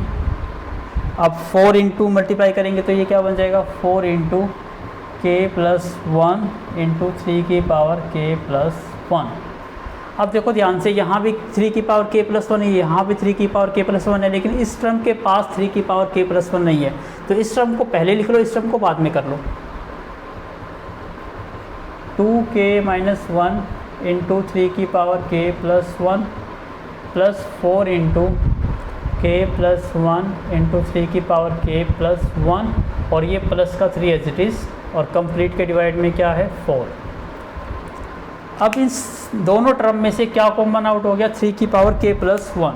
अब 4 इंटू मल्टीप्लाई करेंगे तो ये क्या बन जाएगा, 4 इंटू k प्लस 1 इंटू 3 की पावर k प्लस 1। अब देखो ध्यान से, यहाँ भी 3 की पावर k प्लस 1 है, यहाँ भी 3 की पावर k प्लस 1 है, लेकिन इस टर्म के पास 3 की पावर k प्लस 1 नहीं है। तो इस टर्म को पहले लिख लो, इस टर्म को बाद में कर लो। 2k माइनस 1 इंटू 3 की power k plus 1 plus 4 into k plus 1 into 3 की पावर k प्लस 1, और ये प्लस का 3 एज इट इज़, और कंप्लीट के डिवाइड में क्या है 4। अब इस दोनों टर्म में से क्या कॉमन आउट हो गया, 3 की पावर k प्लस 1।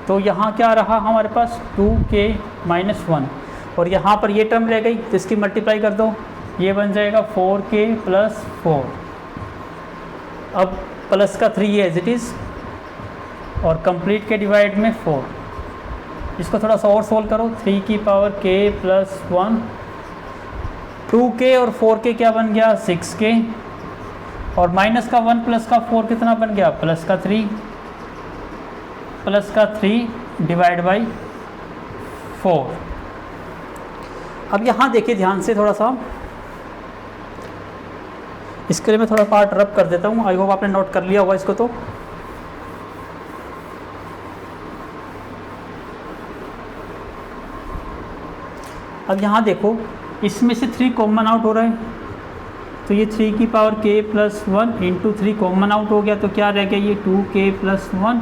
तो यहाँ क्या रहा हमारे पास, 2k माइनस 1, और यहाँ पर ये टर्म रह गई, तो इसकी मल्टीप्लाई कर दो, ये बन जाएगा 4k प्लस 4। अब प्लस का 3 एज इट इज़, और कंप्लीट के डिवाइड में 4। इसको थोड़ा सा और सोल्व करो, 3 की पावर k प्लस 1, 2k और 4k क्या बन गया, 6k, और माइनस का 1 प्लस का 4 कितना बन गया, प्लस का 3, प्लस का 3 डिवाइड बाई 4। अब यहाँ देखिए ध्यान से थोड़ा सा, इसके लिए मैं थोड़ा पार्ट रब कर देता हूँ, आई होप आपने नोट कर लिया होगा इसको। तो अब यहाँ देखो, इसमें से 3 कॉमन आउट हो रहा है, तो ये 3 की power k plus 1 into 3 common out हो गया, तो क्या रह गया, ये 2k प्लस 1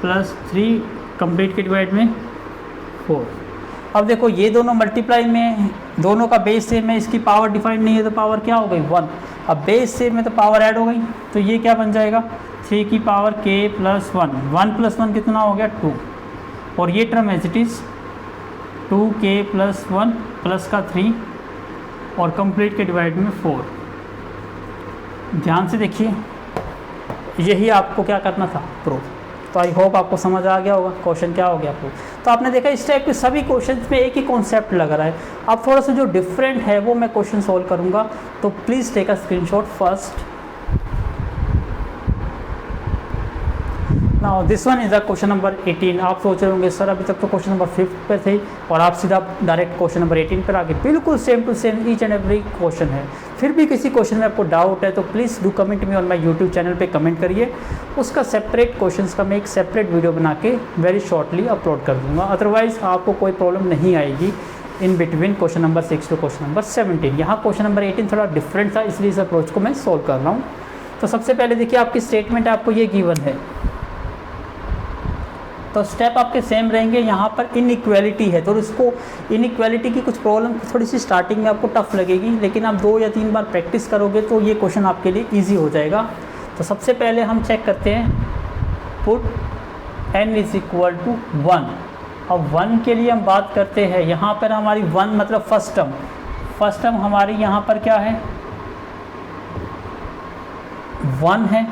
प्लस 3 कंप्लीट के डिवाइड में 4। अब देखो ये दोनों मल्टीप्लाई में, दोनों का बेस सेम है, इसकी पावर डिफाइंड नहीं है, तो पावर क्या हो गई 1। अब बेस सेम है तो पावर ऐड हो गई, तो ये क्या बन जाएगा, 3 की पावर k प्लस 1, 1 प्लस 1 कितना हो गया 2, और ये term as it is 2k plus 1 plus का 3 और कंप्लीट के डिवाइड में 4। ध्यान से देखिए, यही आपको क्या करना था, प्रूफ। तो आई होप आपको समझ आ गया होगा क्वेश्चन क्या हो गया प्रूफ। तो आपने देखा इस टाइप के सभी क्वेश्चन में एक ही कॉन्सेप्ट लग रहा है। अब थोड़ा सा जो डिफरेंट है वो मैं क्वेश्चन सोल्व करूँगा, तो please take a screenshot first. Now this one is a question number 18। आप सोच रहे होंगे सर अभी तक तो क्वेश्चन नंबर 5 पे थे और आप सीधा डायरेक्ट क्वेश्चन नंबर 18 पर आगे। बिल्कुल same to same each and every question है। फिर भी किसी क्वेश्चन में आपको डाउट है तो please do comment me on my YouTube channel पे कमेंट करिए। उसका सेपरेट क्वेश्चंस का मैं एक सेपरेट वीडियो बना के वेरी शॉर्टली अपलोड कर दूँगा। अदरवाइज़ आपको कोई प्रॉब्लम नहीं आएगी in between question number 6 to question number 17। यहाँ क्वेश्चन नंबर 18 थोड़ा डिफरेंट था, इसलिए इस अप्रोच को मैं सोल्व कर रहा हूँ। तो सबसे पहले देखिए आपकी स्टेटमेंट आपको ये गिवन है, तो स्टेप आपके सेम रहेंगे। यहाँ पर इनइक्वालिटी है तो इसको इनइक्वालिटी की कुछ प्रॉब्लम थोड़ी सी स्टार्टिंग में आपको टफ लगेगी, लेकिन आप 2 या 3 बार प्रैक्टिस करोगे तो ये क्वेश्चन आपके लिए इजी हो जाएगा। तो सबसे पहले हम चेक करते हैं, put n is equal to 1। अब 1 के लिए हम बात करते हैं, यहाँ पर हमारी 1 मतलब फर्स्ट टर्म हमारी यहाँ पर क्या है, 1 है।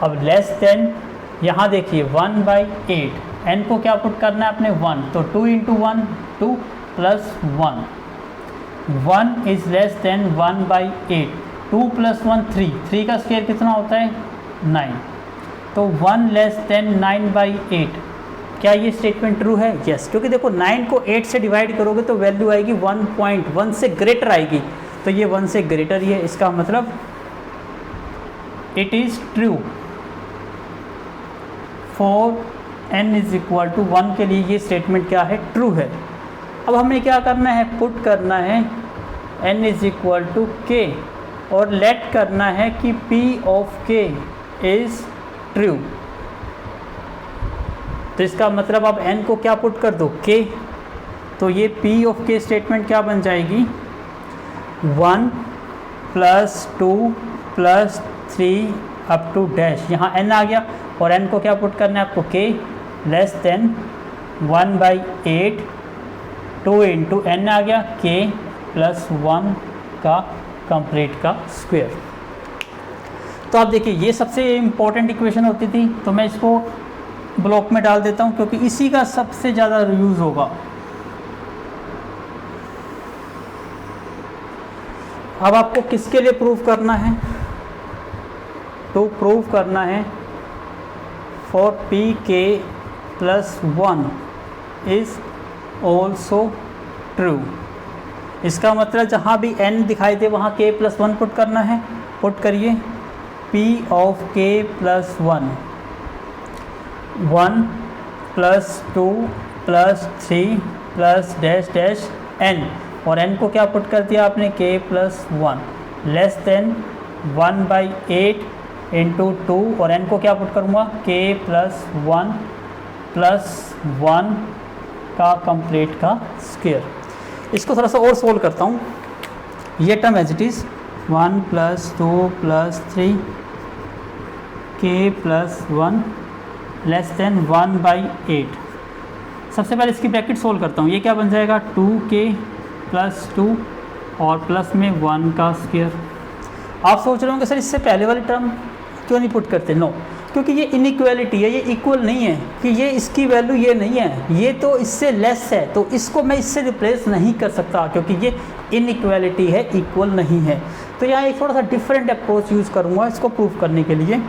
अब लेस देन, यहाँ देखिए 1/8, n को क्या पुट करना है आपने 1, तो 2 × 1 2 + 1, 1 इज़ लेस देन 1/8, 2 + 1 3, 3 का स्क्वायर कितना होता है 9, तो 1 लेस देन 9/8। क्या ये स्टेटमेंट ट्रू है? यस, क्योंकि देखो 9 को 8 से डिवाइड करोगे तो वैल्यू आएगी 1.1 से ग्रेटर आएगी, तो ये 1 से ग्रेटर ही है, इसका मतलब it is true. For n is equal to 1 के लिए ये स्टेटमेंट क्या है, ट्रू है। अब हमें क्या करना है, पुट करना है n is equal to k और लेट करना है कि p of k is true. तो इसका मतलब अब n को क्या पुट कर दो, k, तो ये p ऑफ k स्टेटमेंट क्या बन जाएगी, 1 + 2 + 3 अप टू डैश, यहाँ n आ गया और n को क्या पुट करना है आपको, k लेस देन 1/8, 2 × n आ गया, k + 1 का कंप्लीट का स्क्वायर। तो आप देखिए ये सबसे इम्पोर्टेंट इक्वेशन होती थी, तो मैं इसको ब्लॉक में डाल देता हूँ क्योंकि इसी का सबसे ज़्यादा यूज़ होगा। अब आपको किसके लिए प्रूव करना है, तो प्रूव करना है for pk + 1 is also true. इसका मतलब जहाँ भी n दिखाई दे वहाँ k + 1 पुट करना है। पुट करिए p of k + 1, 1 + 2 + 3 + dash dash n, और n को क्या पुट कर दिया आपने, k + 1 लेस देन 1/8 × 2, और n को क्या पुट करूँगा, k + 1 + 1 का कंप्लीट का स्क्वायर। इसको थोड़ा सा और सोल्व करता हूँ। ये term as it is 1 + 2 + 3 k + 1 less than 1/8। सबसे पहले इसकी ब्रैकेट सोल्व करता हूँ। ये क्या बन जाएगा, 2k + 2 और प्लस में 1 का स्क्वायर। आप सोच रहे होंगे सर इससे पहले वाली टर्म क्यों नहीं पुट करते, नो, क्योंकि ये इनइक्वालिटी है, ये इक्वल नहीं है कि ये इसकी वैल्यू ये नहीं है, ये तो इससे लेस है, तो इसको मैं इससे रिप्लेस नहीं कर सकता क्योंकि ये इनइक्वालिटी है, इक्वल नहीं है। तो यहाँ एक थोड़ा सा डिफरेंट अप्रोच यूज़ करूँगा इसको प्रूफ करने के लिए।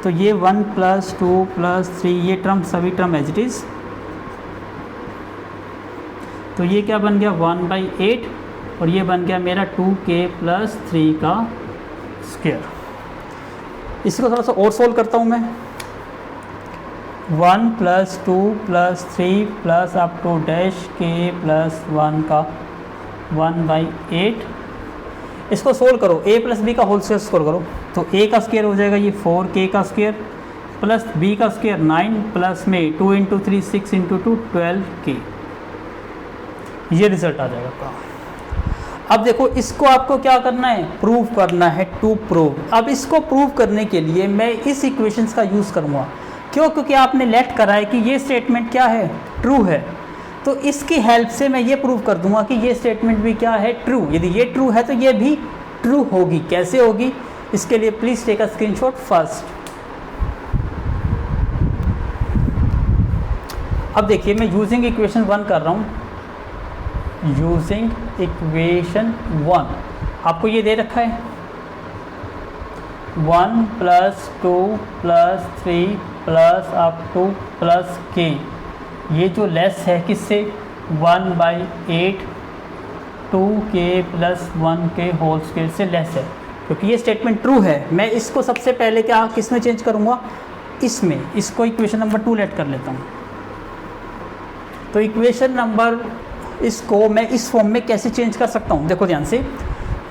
तो ये 1 + 2 + 3 ये टर्म सभी टर्म एज इट इज़, तो ये क्या बन गया 1/8 और ये बन गया मेरा 2k + 3 का स्क्वायर। इसको थोड़ा सा और सोल्व करता हूँ मैं। 1 + 2 + 3 + अप टू डैश k + 1 का 1/8। इसको सोल्व करो, a + b का होल स्क्वायर सोल्व करो, तो a का स्क्वायर हो जाएगा ये 4k का स्क्वायर प्लस b का स्क्वायर 9 प्लस में 2 × 3 6 × 2 12k, ये रिजल्ट आ जाएगा आपका। अब देखो इसको आपको क्या करना है, प्रूव करना है, टू प्रूव। अब इसको प्रूव करने के लिए मैं इस इक्वेशंस का यूज़ करूँगा, क्यों, क्योंकि आपने लेट करा है कि ये स्टेटमेंट क्या है, ट्रू है, तो इसकी हेल्प से मैं ये प्रूव कर दूंगा कि ये स्टेटमेंट भी क्या है, ट्रू। यदि ये ट्रू है तो ये भी ट्रू होगी। कैसे होगी, इसके लिए please take a screenshot first. अब देखिए मैं यूजिंग इक्वेशन 1 कर रहा हूँ, यूजिंग इक्वेशन 1 आपको ये दे रखा है 1 + 2 + 3 प्लस अप टू प्लस के, ये जो लेस है किससे 1/8 2k + 1k होल स्क्वायर से लेस है, क्योंकि ये स्टेटमेंट ट्रू है। मैं इसको सबसे पहले क्या किस में चेंज करूँगा, इसमें, इसको इक्वेशन नंबर 2 लेट कर लेता हूँ। तो इक्वेशन नंबर इसको मैं इस फॉर्म में कैसे चेंज कर सकता हूँ, देखो ध्यान से,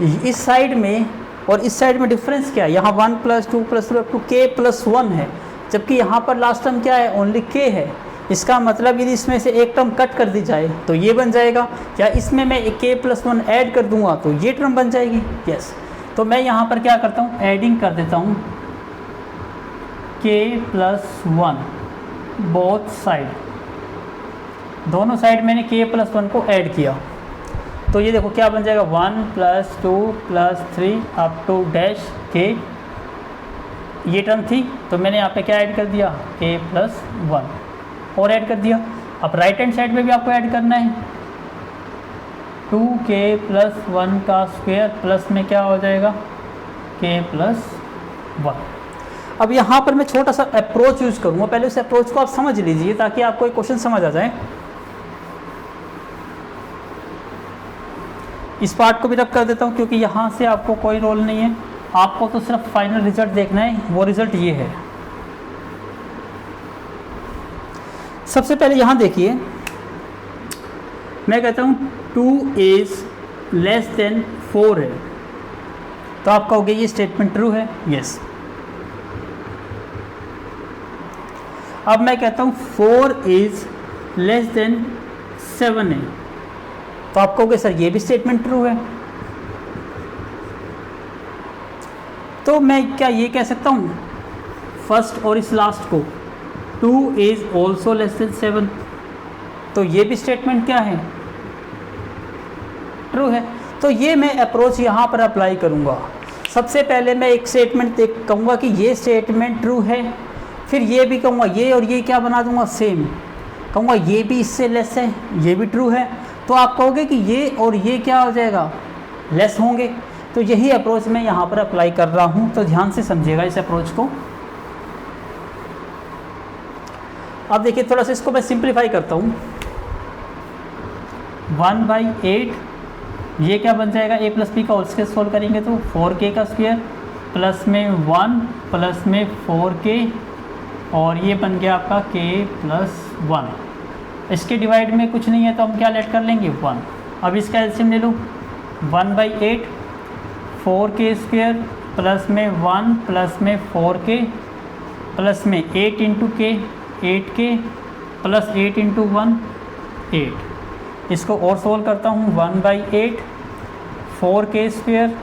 इस साइड में और इस साइड में डिफरेंस क्या है, यहाँ 1 + 2 + 3 to k + 1 है, जबकि यहाँ पर लास्ट टर्म क्या है, ओनली k है। इसका मतलब यदि इसमें से एक टर्म कट कर दी जाए तो ये बन जाएगा, या इसमें मैं k + 1 ऐड कर दूंगा तो ये टर्म बन जाएगी। यस, तो मैं यहाँ पर क्या करता हूँ, एडिंग कर देता हूँ k + 1 बोथ साइड, दोनों साइड मैंने k + 1 को ऐड किया, तो ये देखो क्या बन जाएगा 1 + 2 + 3 अप टू डैश k, ये टर्म थी तो मैंने यहाँ पे क्या ऐड कर दिया k + 1 और ऐड कर दिया। अब राइट हैंड साइड में भी आपको ऐड करना है 2k + 1 का स्क्वायर प्लस में क्या हो जाएगा k + 1। अब यहाँ पर मैं छोटा सा अप्रोच यूज़ करूँगा, पहले उस अप्रोच को आप समझ लीजिए ताकि आपको एक क्वेश्चन समझ आ जाए। इस पार्ट को भी रब कर देता हूँ क्योंकि यहाँ से आपको कोई रोल नहीं है, आपको तो सिर्फ फाइनल रिजल्ट देखना है, वो रिजल्ट ये है। सबसे पहले यहाँ देखिए, मैं कहता हूँ 2 is < 4 है, तो आप कहोगे ये स्टेटमेंट ट्रू है, यस। अब मैं कहता हूँ 4 is < 7 है, तो आप कहोगे सर ये भी स्टेटमेंट ट्रू है। तो मैं क्या ये कह सकता हूँ फर्स्ट और इस लास्ट को 2 is also < 7, तो ये भी स्टेटमेंट क्या है, ट्रू है। तो ये मैं अप्रोच यहाँ पर अप्लाई करूँगा। सबसे पहले मैं एक स्टेटमेंट कहूँगा कि ये स्टेटमेंट ट्रू है, फिर ये भी कहूँगा, ये और ये क्या बना दूँगा सेम, कहूँगा ये भी इससे लेस है, ये भी ट्रू है, तो आप कहोगे कि ये और ये क्या हो जाएगा, लेस होंगे। तो यही अप्रोच मैं यहाँ पर अप्लाई कर रहा हूँ, तो ध्यान से समझिएगा इस अप्रोच को। अब देखिए थोड़ा सा इसको मैं सिंप्लीफाई करता हूँ, 1/8 ये क्या बन जाएगा, a + b का होल स्क्वायर सोल्व करेंगे तो 4k का स्क्वायर प्लस में 1 प्लस में 4k, और ये बन गया आपका k + 1। इसके डिवाइड में कुछ नहीं है तो हम क्या लेट कर लेंगे 1। अब इसका एलसीएम ले लूँ, 1/8 4k स्क्वायर प्लस में 1 प्लस में 4k प्लस में 8 × k 8k प्लस 8 × 1 8। इसको और सोल्व करता हूँ, 1/8 4k स्क्वायर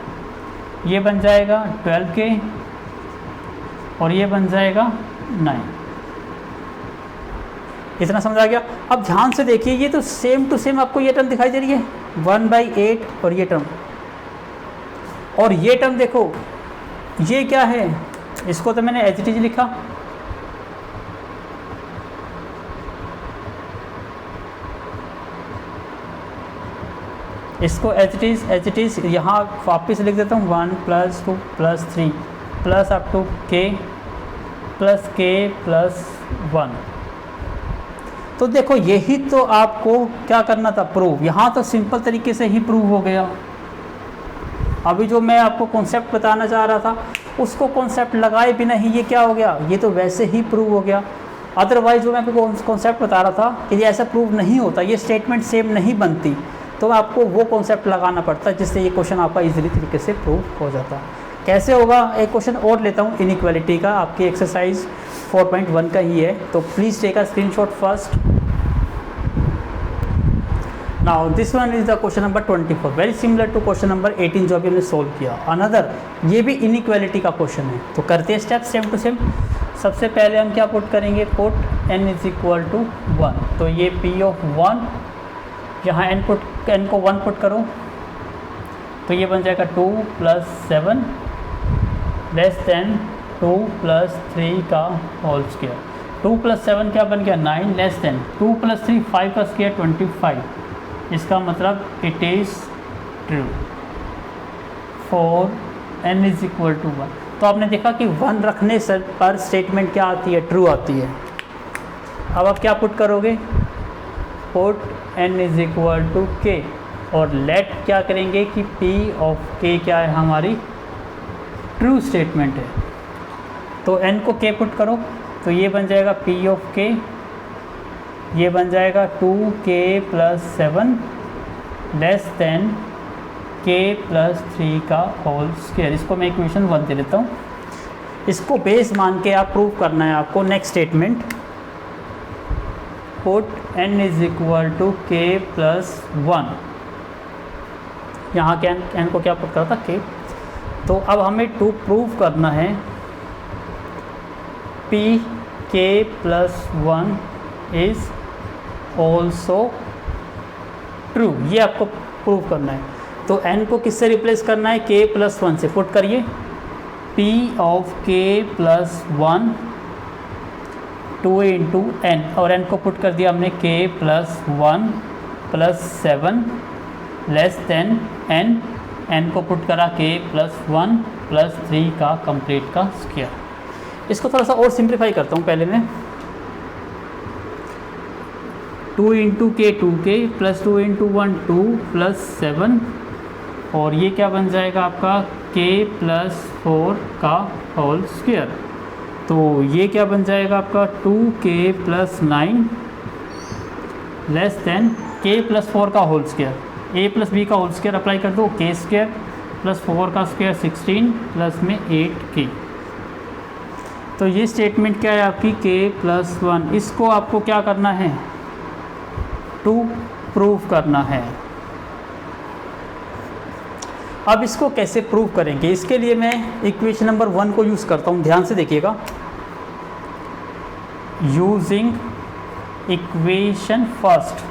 ये बन जाएगा 12k और ये बन जाएगा 9। इतना समझ आ गया। अब ध्यान से देखिए, ये तो सेम टू सेम आपको ये टर्म दिखाई दे रही है 1/8 और ये टर्म, और ये टर्म देखो ये क्या है, इसको तो मैंने एज इट इज लिखा, इसको एच इट इज यहाँ वापस लिख देता हूँ 1 + 2 + 3 प्लस अप टू k + 1। तो देखो यही तो आपको क्या करना था, प्रूव। यहाँ तो सिंपल तरीके से ही प्रूव हो गया। अभी जो मैं आपको कॉन्सेप्ट बताना चाह रहा था उसको कॉन्सेप्ट लगाए बिना ही ये क्या हो गया, ये तो वैसे ही प्रूव हो गया। अदरवाइज जो मैं आपको कॉन्सेप्ट बता रहा था कि ये ऐसा प्रूव नहीं होता, ये स्टेटमेंट सेम नहीं बनती, तो आपको वो कॉन्सेप्ट लगाना पड़ता है जिससे ये क्वेश्चन आपका इजीली तरीके से प्रूव हो जाता। कैसे होगा, एक क्वेश्चन और लेता हूँ इनइक्वालिटी का, आपकी एक्सरसाइज 4.1 का ही है, तो please take a screenshot first. Now this one is the question number 24, very similar to question number 18 जो अभी हमने सोल्व किया। अनदर ये भी इनइक्वालिटी का क्वेश्चन है, तो करते हैं स्टेप सेम टू सेम। सबसे पहले हम क्या पुट करेंगे, पुट n = 1, तो ये p(1), यहाँ n को 1 पुट करो तो ये बन जाएगा 2 + 7 लेस देन 2 + 3 का होल स्क्वायर। 2 + 7 क्या बन गया 9, लेस देन 2 + 3 5 का स्क्वायर 25। इसका मतलब it is true for n = 1। तो आपने देखा कि 1 रखने से पर स्टेटमेंट क्या आती है, ट्रू आती है। अब आप क्या पुट करोगे, पुट n = k और लेट क्या करेंगे कि p ऑफ k क्या है, हमारी ट्रू स्टेटमेंट है। तो n को k पुट करो तो ये बन जाएगा p ऑफ k, ये बन जाएगा 2k + 7 लेस देन k + 3 का होल स्क्वायर। इसको मैं इक्वेशन 1 दे देता हूँ। इसको बेस मान के आप प्रूव करना है आपको। Next statement, put n = k + 1। यहाँ के n को क्या पुट करा था, k। तो अब हमें टू प्रूव करना है p k + 1 is also true, ये आपको प्रूव करना है। तो n को किससे रिप्लेस करना है, k + 1 से। पुट करिए p ऑफ k + 1 2 × n, और n को पुट कर दिया हमने k + 1 + 7 लेस देन n को पुट करा k + 1 + 3 का कंप्लीट का स्क्वायर। इसको थोड़ा सा और सिंप्लीफाई करता हूँ। पहले मैं 2 × k 2k + 2 × 1 2 + 7, और ये क्या बन जाएगा आपका k + 4 का होल स्क्वायर। तो ये क्या बन जाएगा आपका 2k + 9 लेस देन k + 4 का होल स्क्वायर। a + b का होल स्क्वायर अप्लाई कर दो, k² + 4 का स्क्वायर 16 प्लस में 8k। तो ये स्टेटमेंट क्या है आपकी k + 1। इसको आपको क्या करना है, टू प्रूव करना है। अब इसको कैसे प्रूव करेंगे, इसके लिए मैं इक्वेशन नंबर 1 को यूज़ करता हूँ। ध्यान से देखिएगा, यूजिंग इक्वेशन फर्स्ट।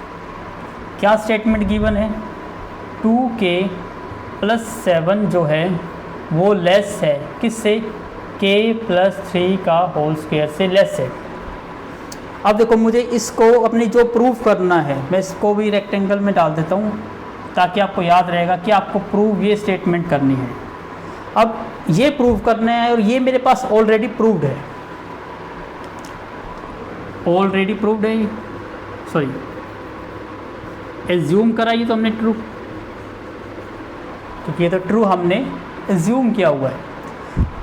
क्या स्टेटमेंट गिवन है, 2k + 7 जो है वो लेस है किससे, k + 3 का होल स्क्वायर से लेस है। अब देखो मुझे इसको अपनी जो प्रूव करना है, मैं इसको भी रेक्टेंगल में डाल देता हूँ ताकि आपको याद रहेगा कि आपको प्रूव ये स्टेटमेंट करनी है। अब ये प्रूव करना है और ये मेरे पास ऑलरेडी प्रूव्ड है, ऑलरेडी प्रूव्ड है, सॉरी एज्यूम करा ये तो हमने ट्रू, क्योंकि ये तो ट्रू हमने एज्यूम किया हुआ है।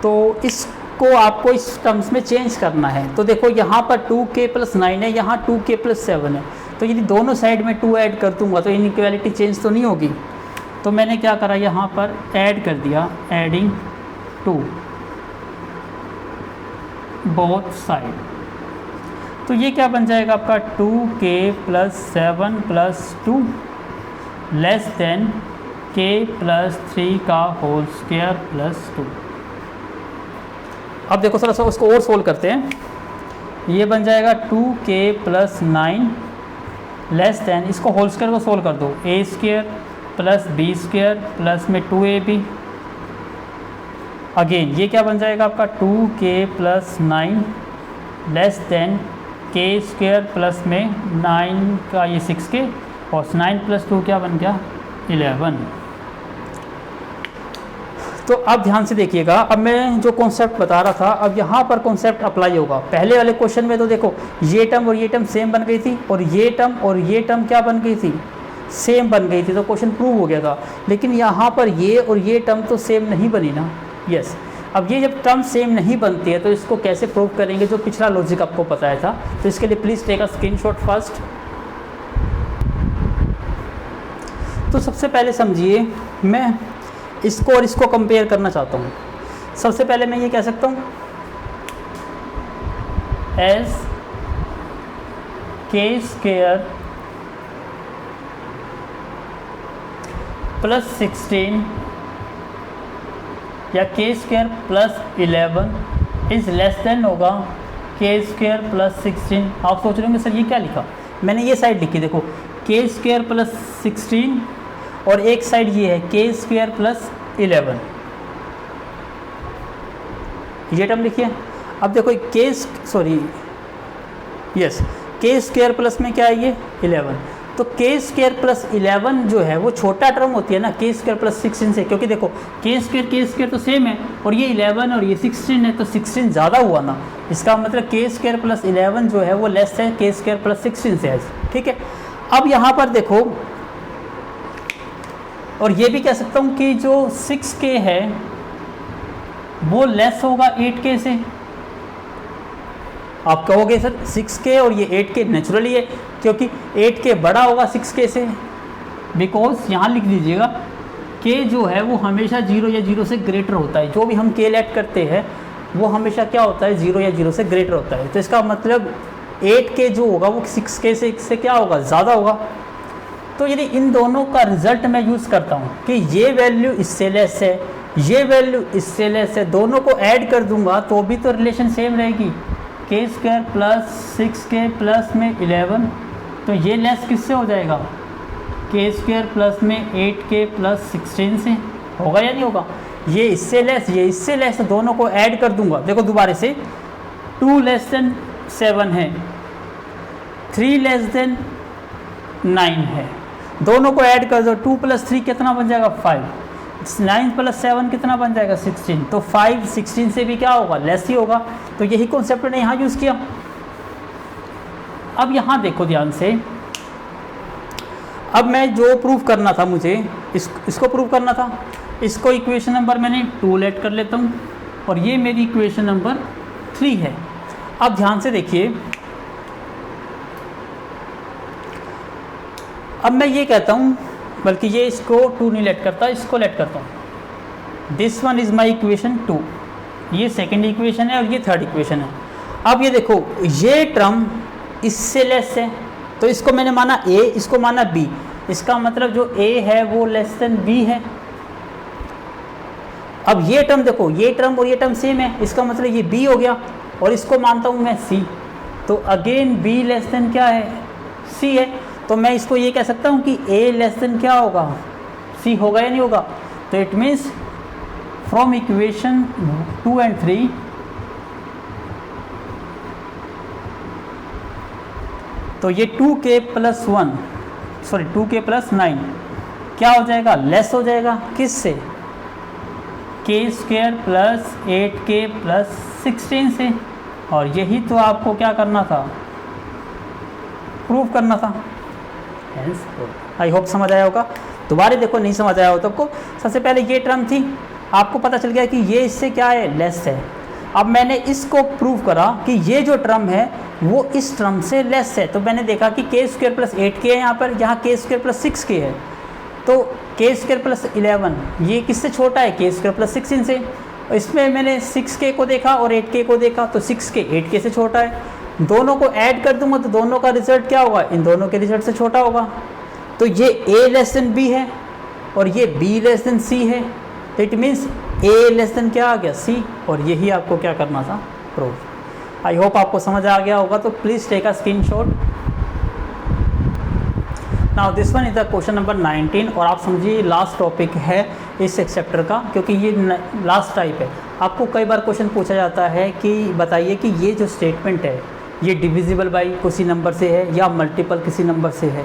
तो इसको आपको इस टर्म्स में चेंज करना है। तो देखो यहाँ पर 2k + 9 है, यहाँ 2k + 7 है। तो यदि दोनों साइड में 2 ऐड कर दूंगा तो इनइक्वालिटी चेंज तो नहीं होगी। तो मैंने क्या करा, यहाँ पर ऐड कर दिया, एडिंग 2 बोथ साइड। तो ये क्या बन जाएगा आपका 2k + 7 + 2 लेस देन k + 3 का होल स्क्वायर + 2। अब देखो थोड़ा सा उसको और सोल्व करते हैं। ये बन जाएगा 2k + 9 लेस देन, इसको होल स्क्वायर को सोल्व कर दो, a² + b² प्लस में 2ab। अगेन ये क्या बन जाएगा आपका 2k + 9 less than k² plus में 9 का ये 6k, और 9 + 2 क्या बन गया 11। तो अब ध्यान से देखिएगा, अब मैं जो कॉन्सेप्ट बता रहा था अब यहाँ पर कॉन्सेप्ट अप्लाई होगा। पहले वाले क्वेश्चन में तो देखो ये टर्म और ये टर्म सेम बन गई थी, और ये टर्म और ये टर्म क्या बन गई थी, सेम बन गई थी, तो क्वेश्चन प्रूव हो गया था। लेकिन यहाँ पर ये और ये टर्म तो सेम नहीं बनी ना, यस। अब ये जब टर्म सेम नहीं बनती है तो इसको कैसे प्रूव करेंगे, जो पिछला लॉजिक आपको बताया था। तो इसके लिए please take a screenshot first. तो सबसे पहले समझिए, मैं इसको और इसको कंपेयर करना चाहता हूँ। सबसे पहले मैं ये कह सकता हूँ एज k² + 16 या k² + 11 इज़ लेस देन होगा k² + 16। आप सोच रहे होंगे सर ये क्या लिखा, मैंने ये साइड लिखी, देखो k² + 16 और एक साइड ये है k² + 11। ये टर्म लिखिए। अब देखो के स्क्वायर प्लस में क्या है ये 11, तो के स्क्वायर प्लस 11 जो है वो छोटा टर्म होती है ना के स्क्वायर प्लस 16 से, क्योंकि देखो के स्क्वायर तो सेम है और ये 11 और ये 16 है, तो 16 ज़्यादा हुआ ना, इसका मतलब के स्क्वायर प्लस 11 जो है वो लेस है के स्क्वायर प्लस 16 से है। ठीक है, अब यहाँ पर देखो, और ये भी कह सकता हूँ कि जो 6k है वो लेस होगा 8k से। आप कहोगे सर 6k और ये 8k नेचुरली है, क्योंकि 8k बड़ा होगा 6k से, बिकॉज यहाँ लिख दीजिएगा k जो है वो हमेशा 0 या 0 से ग्रेटर होता है। जो भी हम k लेट करते हैं वो हमेशा क्या होता है 0 या 0 से ग्रेटर होता है। तो इसका मतलब 8k जो होगा वो 6k से क्या होगा ज़्यादा होगा। तो यदि इन दोनों का रिजल्ट मैं यूज़ करता हूँ कि ये वैल्यू इससे लेस है, ये वैल्यू इससे लेस है, दोनों को ऐड कर दूंगा तो भी तो रिलेशन सेम रहेगी, के स्क्वायर प्लस 6k प्लस में 11, तो ये लेस किससे हो जाएगा के स्क्वायर प्लस में 8k प्लस 16 से, होगा या नहीं होगा। ये इससे लेस, ये इससे लेस, तो दोनों को ऐड कर दूंगा। देखो दोबारा से 2 लेस देन 7 है, 3 लेस देन 9 है, दोनों को ऐड कर दो। 2 प्लस 3 कितना बन जाएगा 5, 9 प्लस 7 कितना बन जाएगा 16, तो 5 16 से भी क्या होगा लेस ही होगा। तो यही कॉन्सेप्ट मैंने यहाँ यूज़ किया। अब यहाँ देखो ध्यान से, अब मैं जो प्रूव करना था मुझे इसको प्रूव करना था, इसको इक्वेशन नंबर मैंने 2 लेट कर लेता हूँ और ये मेरी इक्वेशन नंबर 3 है। अब ध्यान से देखिए, अब मैं ये कहता हूँ, बल्कि ये इसको 2 नहीं लेट करता, इसको लेट करता हूँ। This one is my equation 2, ये सेकेंड इक्वेशन है और ये थर्ड इक्वेशन है। अब ये देखो ये टर्म इससे लेस है, तो इसको मैंने माना a, इसको माना b, इसका मतलब जो a है वो लेस देन b है। अब ये टर्म देखो, ये टर्म और ये टर्म सेम है, इसका मतलब ये b हो गया, और इसको मानता हूँ मैं c, तो अगेन b लेस देन क्या है c है। तो मैं इसको ये कह सकता हूँ कि a लेस देन क्या होगा c होगा या नहीं होगा। तो it means from equation 2 and 3 तो ये 2k प्लस 9 क्या हो जाएगा लेस हो जाएगा किससे, के स्क्वायर प्लस 8k प्लस 16 से। और यही तो आपको क्या करना था, प्रूव करना था। आई होप समझ आया होगा। दोबारा देखो नहीं समझ आया हो तो आपको, सबसे पहले ये टर्म थी, आपको पता चल गया कि ये इससे क्या है लेस है। अब मैंने इसको प्रूव करा कि ये जो टर्म है वो इस टर्म से लेस है, तो मैंने देखा कि के स्क्वायर प्लस 8k है यहाँ पर, यहाँ के स्क्वायर प्लस 6k है, तो के स्क्वायर प्लस 11 ये किससे छोटा है के स्क्वायर प्लस 16 से। इसमें मैंने 6k को देखा और 8k को देखा, तो 6k 8k से छोटा है। दोनों को ऐड कर दूंगा तो दोनों का रिजल्ट क्या होगा, इन दोनों के रिजल्ट से छोटा होगा। तो ये a लेस देन b है और ये b लेस देन c है, तो it means a less than क्या आ गया c, और यही आपको क्या करना था प्रूव। आई होप आपको समझ आ गया होगा। तो please take a screenshot. Now this one is the question number 19, और आप समझिए लास्ट टॉपिक है इस चैप्टर का, क्योंकि ये लास्ट टाइप है। आपको कई बार क्वेश्चन पूछा जाता है कि बताइए कि ये जो स्टेटमेंट है ये डिविजिबल बाई किसी नंबर से है या मल्टीपल किसी नंबर से है।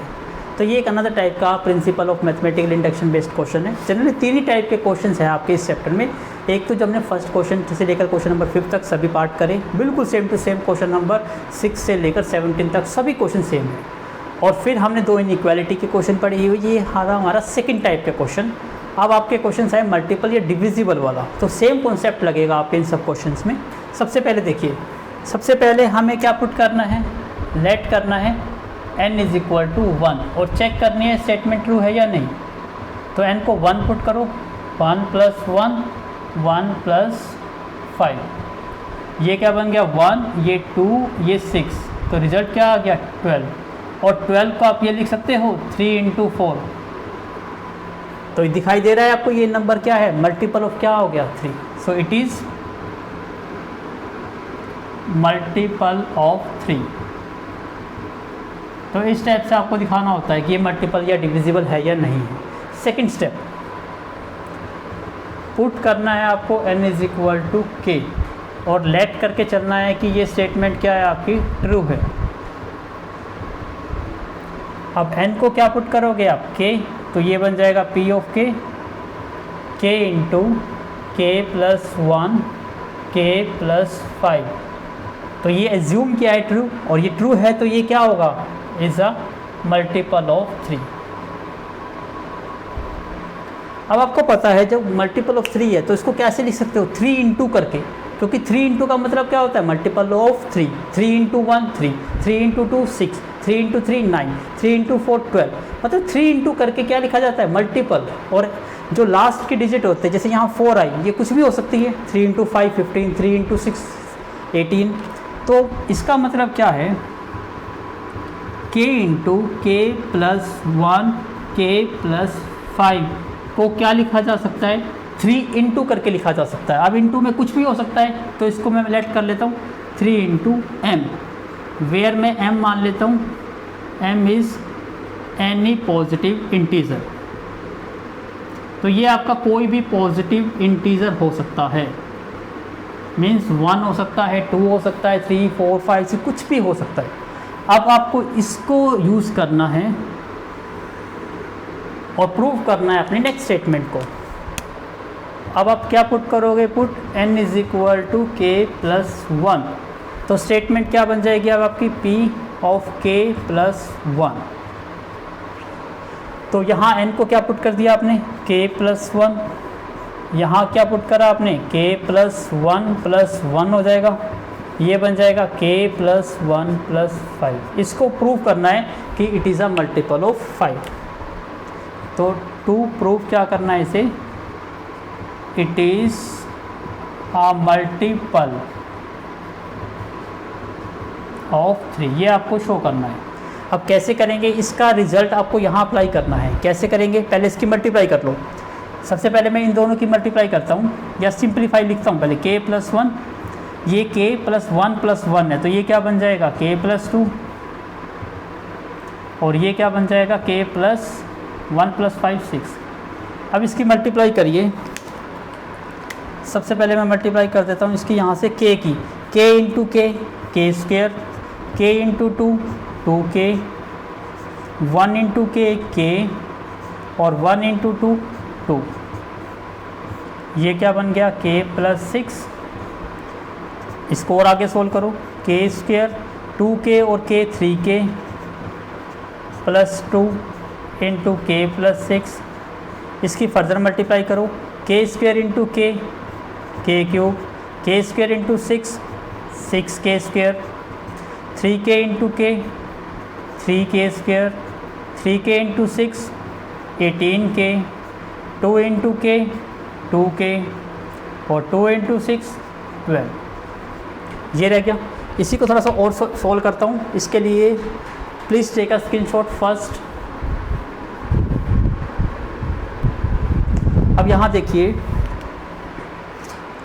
तो ये एक अनदर टाइप का principle of mathematical induction based question है। जनरली 3 ही टाइप के क्वेश्चन हैं आपके इस चैप्टर में। एक तो जब हमने फर्स्ट क्वेश्चन से लेकर क्वेश्चन नंबर 5 तक सभी पार्ट करें, बिल्कुल same to same question number 6 से लेकर 17 तक सभी क्वेश्चन सेम है। और फिर हमने 2 इनइक्वालिटी के क्वेश्चन पढ़े हुए, ये हमारा सेकेंड टाइप के क्वेश्चन। अब आपके क्वेश्चन आए मल्टीपल या डिविजिबल वाला, तो सेम कॉन्सेप्ट लगेगा आपके इन सब क्वेश्चन में। सबसे पहले देखिए, सबसे पहले हमें क्या पुट करना है, लेट करना है n इज इक्वल टू 1 और चेक करनी है स्टेटमेंट ट्रू है या नहीं। तो n को 1 पुट करो, 1 प्लस 1 1 प्लस 5, ये क्या बन गया 1, ये 2, ये 6, तो रिजल्ट क्या आ गया 12। और 12 को आप ये लिख सकते हो 3 इंटू 4, तो ये दिखाई दे रहा है आपको ये नंबर क्या है, मल्टीपल ऑफ क्या हो गया 3। So it is multiple of 3। तो इस स्टेप से आपको दिखाना होता है कि ये मल्टीपल या डिविजिबल है या नहीं है। सेकंड स्टेप, पुट करना है आपको n is equal to k। और लेट करके चलना है कि ये स्टेटमेंट क्या है, आपकी ट्रू है। अब n को क्या पुट करोगे आप, k, तो ये बन जाएगा p of k into k plus 1 k plus 5। तो ये एज्यूम किया है ट्रू, और ये ट्रू है तो ये क्या होगा, इज अ मल्टीपल ऑफ 3। अब आपको पता है जब मल्टीपल ऑफ 3 है तो इसको कैसे लिख सकते हो, 3 इंटू करके, क्योंकि 3 इंटू का मतलब क्या होता है, multiple of 3। 3 into 1 3, 3 into 2 6, 3 into 3 9, 3 into 4 12, मतलब 3 इंटू करके क्या लिखा जाता है, मल्टीपल। और जो लास्ट के डिजिट होते हैं, जैसे यहाँ 4 आई, ये कुछ भी हो सकती है, 3 इंटू 5 15, 3 इंटू 6 18। तो इसका मतलब क्या है, k into k plus 1 k plus 5 को क्या लिखा जा सकता है, 3 इंटू करके लिखा जा सकता है। अब इंटू में कुछ भी हो सकता है, तो इसको मैं लेट कर लेता हूँ 3 इंटू एम, वेयर मैं m मान लेता हूँ m is any positive integer. तो ये आपका कोई भी पॉजिटिव इंटीजर हो सकता है, मीन्स 1 हो सकता है, 2 हो सकता है, 3 4 5 से कुछ भी हो सकता है। अब आपको इसको यूज़ करना है और प्रूव करना है अपने नेक्स्ट स्टेटमेंट को। अब आप क्या पुट करोगे, put n is equal to k plus 1। तो स्टेटमेंट क्या बन जाएगी अब आपकी, p ऑफ k प्लस 1। तो यहाँ n को क्या पुट कर दिया आपने, k प्लस 1, यहाँ क्या पुट करा आपने, k प्लस 1 हो जाएगा, ये बन जाएगा k प्लस 1 प्लस 5। इसको प्रूव करना है कि it is a multiple of 5। तो टू प्रूव क्या करना है इसे, it is a multiple of 3, ये आपको शो करना है। अब कैसे करेंगे, इसका रिजल्ट आपको यहाँ अप्लाई करना है। कैसे करेंगे, पहले इसकी मल्टीप्लाई कर लो। सबसे पहले मैं इन दोनों की मल्टीप्लाई करता हूँ, या सिंप्लीफाई लिखता हूँ पहले, k प्लस 1, ये k प्लस 1 प्लस 1 है, तो ये क्या बन जाएगा, k प्लस 2, और ये क्या बन जाएगा, k प्लस 1 प्लस 5 6। अब इसकी मल्टीप्लाई करिए। सबसे पहले मैं मल्टीप्लाई कर देता हूँ इसकी यहाँ से k की, k into k square, k into 2 2k, 1 into k और 1 इंटू 2 2। ये क्या बन गया, k प्लस 6। इसको और आगे सोल्व करो, k स्क्वेयर 2k और k 3k plus 2 into k plus 6। इसकी फर्दर मल्टीप्लाई करो, k square into k cube, k square into 6 6k square, 3k into k 3k square, 3k into 6 18k, 2 into k 2k और 2 into 6 12। ये रह गया। इसी को थोड़ा सा और सोल्व करता हूँ। इसके लिए please take a screenshot first. अब यहाँ देखिए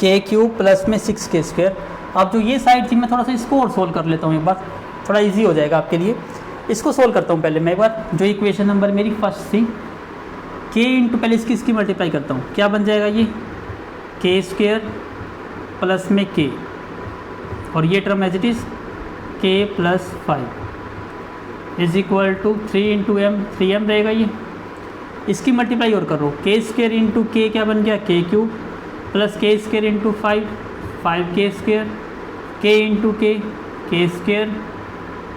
k क्यूब प्लस में 6k स्क्वेयर। अब जो ये साइड थी मैं थोड़ा सा इसको और सोल्व कर लेता हूँ एक बार, थोड़ा इजी हो जाएगा आपके लिए। इसको सोल्व करता हूँ पहले मैं एक बार। जो इक्वेशन नंबर मेरी फर्स्ट थी, k इंटू पहले इसकी मल्टीप्लाई करता हूँ, क्या बन जाएगा ये k स्क्वेयर प्लस में k, और ये term as it is k plus 5 is equal to 3 into m, 3m रहेगा ये। इसकी मल्टीप्लाई और करो, k स्क्वेयर इंटू k क्या बन गया, k cube plus k square into 5 5k square, k into k square,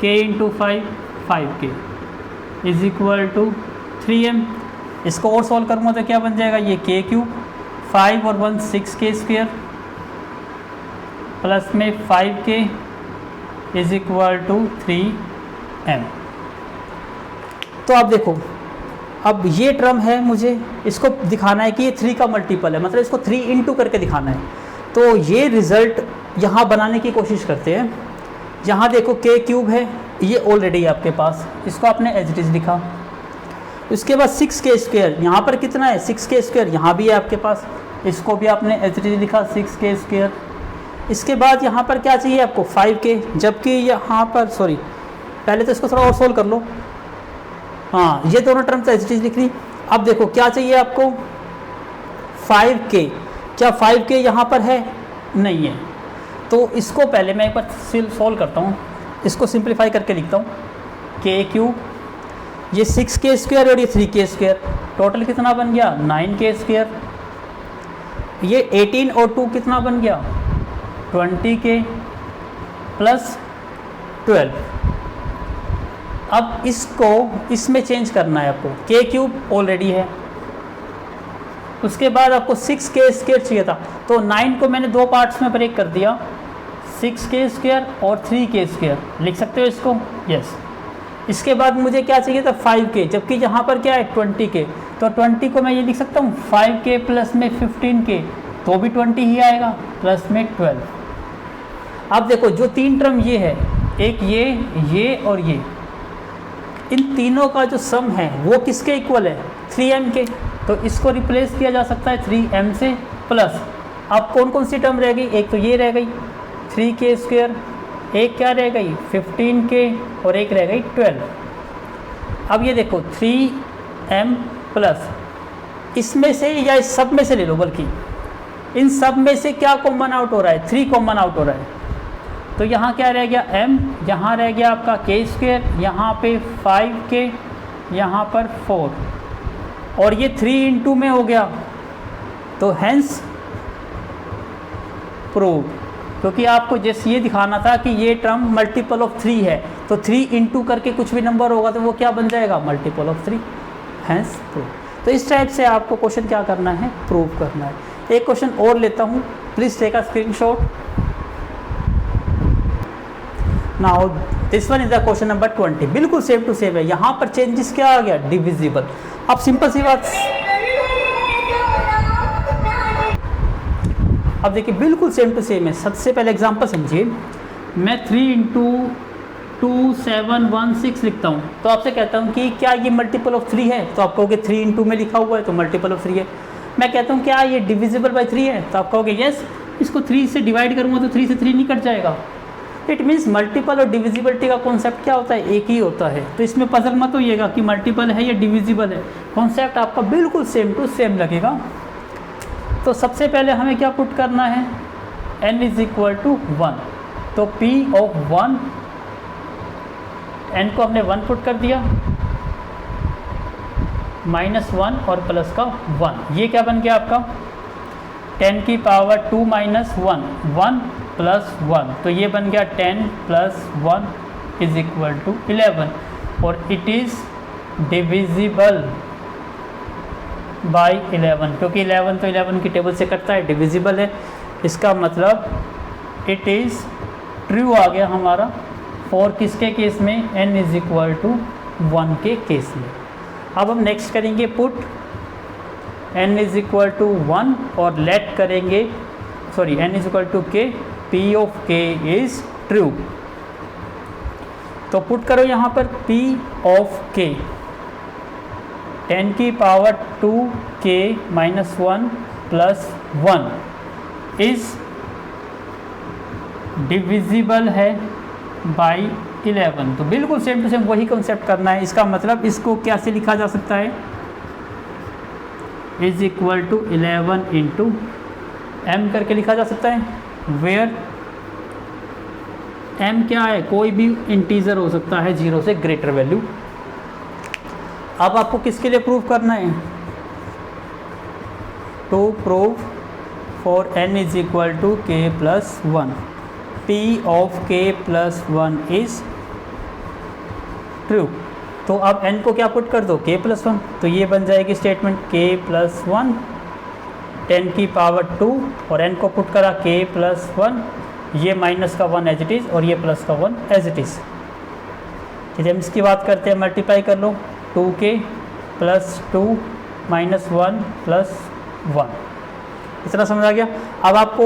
k into 5 5k is equal to 3m। इसको और सॉल्व करूँगा तो क्या बन जाएगा, ये k क्यूब 5 और 1 6k स्क्वेयर प्लस में 5k is equal to 3m। तो आप देखो, अब ये टर्म है, मुझे इसको दिखाना है कि ये 3 का मल्टीपल है, मतलब इसको 3 इंटू करके दिखाना है। तो ये रिज़ल्ट यहाँ बनाने की कोशिश करते हैं। यहाँ देखो k क्यूब है, ये ऑलरेडी आपके पास, इसको आपने एज इट इज़ लिखा। उसके बाद 6k स्क्वेयर, यहाँ पर कितना है 6k स्क्वेयर, यहाँ भी है आपके पास, इसको भी आपने एज इट इज़ लिखा 6k स्क्वेयर। इसके बाद यहाँ पर क्या चाहिए आपको 5k, जबकि यहाँ पर सॉरी पहले तो इसको थोड़ा और सोल्व कर लो। हाँ, ये दोनों टर्म्स एज इट इज़ लिख ली। अब देखो क्या चाहिए आपको 5k, क्या 5k यहाँ पर है, नहीं है। तो इसको पहले मैं एक बार सॉल्व करता हूँ, इसको सिंप्लीफाई करके लिखता हूँ के क्यूब, ये 6k स्क्वायर और ये 3k स्क्वायर, टोटल कितना बन गया 9k स्क्वायर, ये 18 और 2 कितना बन गया 20k प्लस 12। अब इसको इसमें चेंज करना है आपको, के क्यूब ऑलरेडी है, उसके बाद आपको 6k स्क्वायर चाहिए था, तो 9 को मैंने दो पार्ट्स में ब्रेक कर दिया, 6k स्क्वायर और 3k स्क्वायर, लिख सकते हो इसको, यस। इसके बाद मुझे क्या चाहिए था 5k, जबकि यहाँ पर क्या है 20k, तो 20 को मैं ये लिख सकता हूँ 5k प्लस में 15k, तो भी 20 ही आएगा, प्लस में 12। अब देखो जो तीन टर्म ये है, एक ये और ये, इन तीनों का जो सम है वो किसके इक्वल है 3m के, तो इसको रिप्लेस किया जा सकता है 3m से, प्लस अब कौन कौन सी टर्म रह गई, एक तो ये रह गई 3k स्क्वायर, एक क्या रह गई 15k और एक रह गई 12। अब ये देखो 3m प्लस इसमें से या इस सब में से ले लो, बल्कि इन सब में से क्या कॉमन आउट हो रहा है 3 कॉमन आउट हो रहा है, तो यहाँ क्या रह गया m, यहाँ रह गया आपका k स्क्वायर, यहाँ पे 5k, यहाँ पर 4 और ये 3 इंटू में हो गया, तो हैंस प्रूव, क्योंकि आपको जैसे ये दिखाना था कि ये टर्म मल्टीपल ऑफ 3 है, तो 3 इंटू करके कुछ भी नंबर होगा तो वो क्या बन जाएगा मल्टीपल ऑफ 3, हैंस प्रूव। तो इस टाइप से आपको क्वेश्चन क्या करना है प्रूव करना है। एक क्वेश्चन और लेता हूँ, please take a screenshot. Now this one is the question number 20, बिल्कुल सेम टू सेम है, यहाँ पर चेंजेस क्या आ गया डिविजिबल। अब सिंपल सी बात, अब देखिए बिल्कुल सेम टू सेम है। सबसे पहले एग्जांपल समझिए, मैं 3 इंटू 2 7 1 6 लिखता हूँ, तो आपसे कहता हूँ कि क्या ये मल्टीपल ऑफ 3 है, तो आप कहोगे 3 इंटू में लिखा हुआ है तो मल्टीपल ऑफ 3 है। मैं कहता हूँ क्या ये डिविजिबल बाय 3 है, तो आप कहोगे यस, इसको 3 से डिवाइड करूँगा तो 3 से 3 नहीं कट जाएगा। इट मीन्स मल्टीपल और डिविजिबिलिटी का कॉन्सेप्ट क्या होता है, एक ही होता है। तो इसमें पजल मत होइएगा कि मल्टीपल है या डिविजिबल है, कॉन्सेप्ट आपका बिल्कुल सेम टू सेम लगेगा। तो सबसे पहले हमें क्या पुट करना है, n इज इक्वल टू 1, तो p ऑफ 1, n को हमने 1 पुट कर दिया, -1 और प्लस का 1, ये क्या बन गया आपका 10 की पावर 2 माइनस 1, 1 प्लस 1, तो ये बन गया 10 प्लस 1 इज इक्वल टू 11, और इट इज़ डिविजिबल बाई 11, क्योंकि 11 तो 11 की टेबल से कटता है, डिविजिबल है, इसका मतलब इट इज़ ट्रू आ गया हमारा। फॉर किसके केस में, n इज इक्वल टू 1 के केस में। अब हम नेक्स्ट करेंगे put n is equal to 1 और लेट करेंगे, sorry n is equal to k, p of k is true. तो पुट करो यहाँ पर p ऑफ k, 10 की power 2k minus 1 plus 1 is divisible है बाई 11। तो बिल्कुल सेम टू सेम वही कॉन्सेप्ट करना है। इसका मतलब इसको क्या से लिखा जा सकता है, is equal to 11 into m करके लिखा जा सकता है, वेयर m क्या है, कोई भी इंटीजर हो सकता है 0 से ग्रेटर वैल्यू। अब आपको किसके लिए प्रूव करना है, to prove for n is equal to k plus 1, p of k plus 1 is true. तो अब n को क्या पुट कर दो, k प्लस 1, तो ये बन जाएगी स्टेटमेंट k प्लस 1, 10 की पावर 2 और n को पुट करा k प्लस 1, ये माइनस का 1 एज इट इज़ और ये प्लस का 1 एज इट इज़। ठीक है, हम इसकी बात करते हैं, मल्टीप्लाई कर लो, 2k प्लस 2 माइनस 1 प्लस 1, इतना समझ आ गया। अब आपको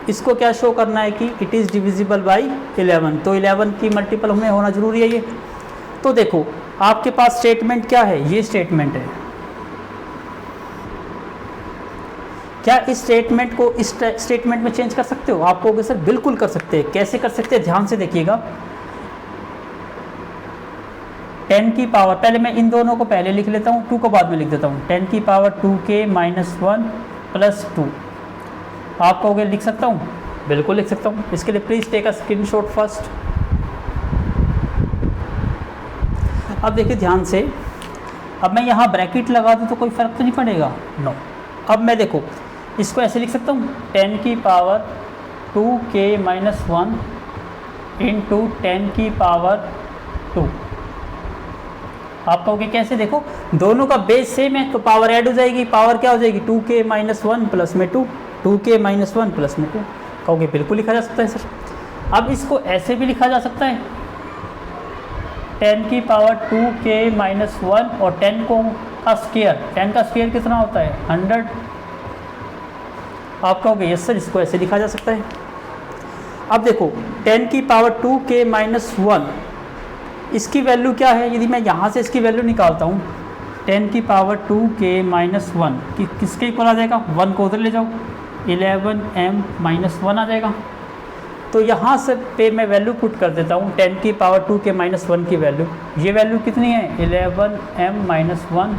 इसको क्या शो करना है कि इट इज़ डिविजिबल बाई 11, तो 11 की मल्टीपल हमें होना जरूरी है ये। तो देखो आपके पास स्टेटमेंट क्या है, ये स्टेटमेंट है, क्या इस स्टेटमेंट को इस स्टेटमेंट में चेंज कर सकते हो, आप कहोगे सर बिल्कुल कर सकते हैं। कैसे कर सकते हैं, ध्यान से देखिएगा, 10 की पावर, पहले मैं इन दोनों को पहले लिख लेता हूँ, 2 को बाद में लिख देता हूँ, 10 की पावर 2k माइनस 1 प्लस 2, आप कहोगे लिख सकता हूँ, बिल्कुल लिख सकता हूँ। इसके लिए please take a screenshot first. अब देखिए ध्यान से, अब मैं यहाँ ब्रैकेट लगा दूँ तो कोई फ़र्क तो नहीं पड़ेगा, नो। अब मैं देखो इसको ऐसे लिख सकता हूँ 10 की पावर 2k-1 इंटू 10 की पावर 2। आप कहोगे कैसे, देखो दोनों का बेस सेम है तो पावर ऐड हो जाएगी, पावर क्या हो जाएगी 2k-1 प्लस में 2, 2k-1 प्लस में 2। कहोगे बिल्कुल लिखा जा सकता है सर। अब इसको ऐसे भी लिखा जा सकता है 10 की पावर 2k-1 और 10 का स्क्वायर कितना होता है 100। आप कहोगे यस सर, इसको ऐसे लिखा जा सकता है। अब देखो 10 की पावर 2k-1 इसकी वैल्यू क्या है, यदि मैं यहाँ से इसकी वैल्यू निकालता हूँ 10 की पावर 2k-1 किसके इक्वल आ जाएगा, 1 को उधर ले जाओ 11m-1 आ जाएगा। तो यहाँ से पे मैं वैल्यू पुट कर देता हूँ 10 की पावर 2k-1 की वैल्यू, ये वैल्यू कितनी है 11m-1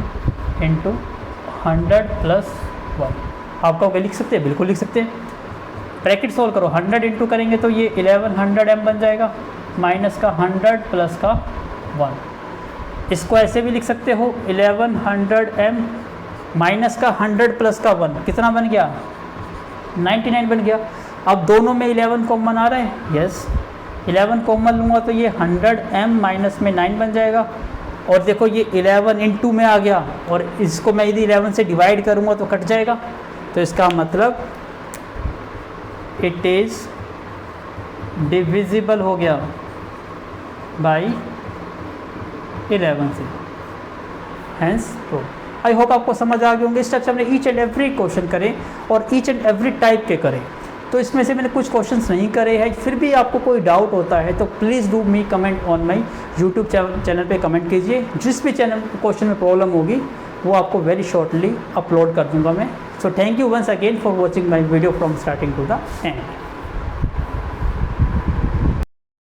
इंटू 100 प्लस 1। आप कहोगे लिख सकते हैं, बिल्कुल लिख सकते हैं। ब्रैकेट सोल्व करो, 100 इंटू करेंगे तो ये 1100m बन जाएगा, माइनस का 100 प्लस का 1। इसको ऐसे भी लिख सकते हो 1100m माइनस का 100 प्लस का 1 कितना बन गया 99 बन गया। अब दोनों में 11 कॉमन आ रहा है, यस 11 कॉमन लूँगा तो ये 100m माइनस में 9 बन जाएगा। और देखो ये 11 इंटू में आ गया और इसको मैं यदि 11 से डिवाइड करूँगा तो कट जाएगा। तो इसका मतलब इट इज़ डिविजिबल हो गया बाई 11 से, हैंस प्रूव। आई होप आपको समझ आ गए होंगे। इस टाइप से हमने ईच एंड एवरी क्वेश्चन करें और ईच एंड एवरी टाइप के करें। तो इसमें से मैंने कुछ क्वेश्चंस नहीं करे हैं, फिर भी आपको कोई डाउट होता है तो please do me comment on my YouTube channel पे कमेंट कीजिए। जिस भी चैनल क्वेश्चन में प्रॉब्लम होगी वो आपको वेरी शॉर्टली अपलोड कर दूंगा मैं। So thank you once again for watching my video from starting to the and.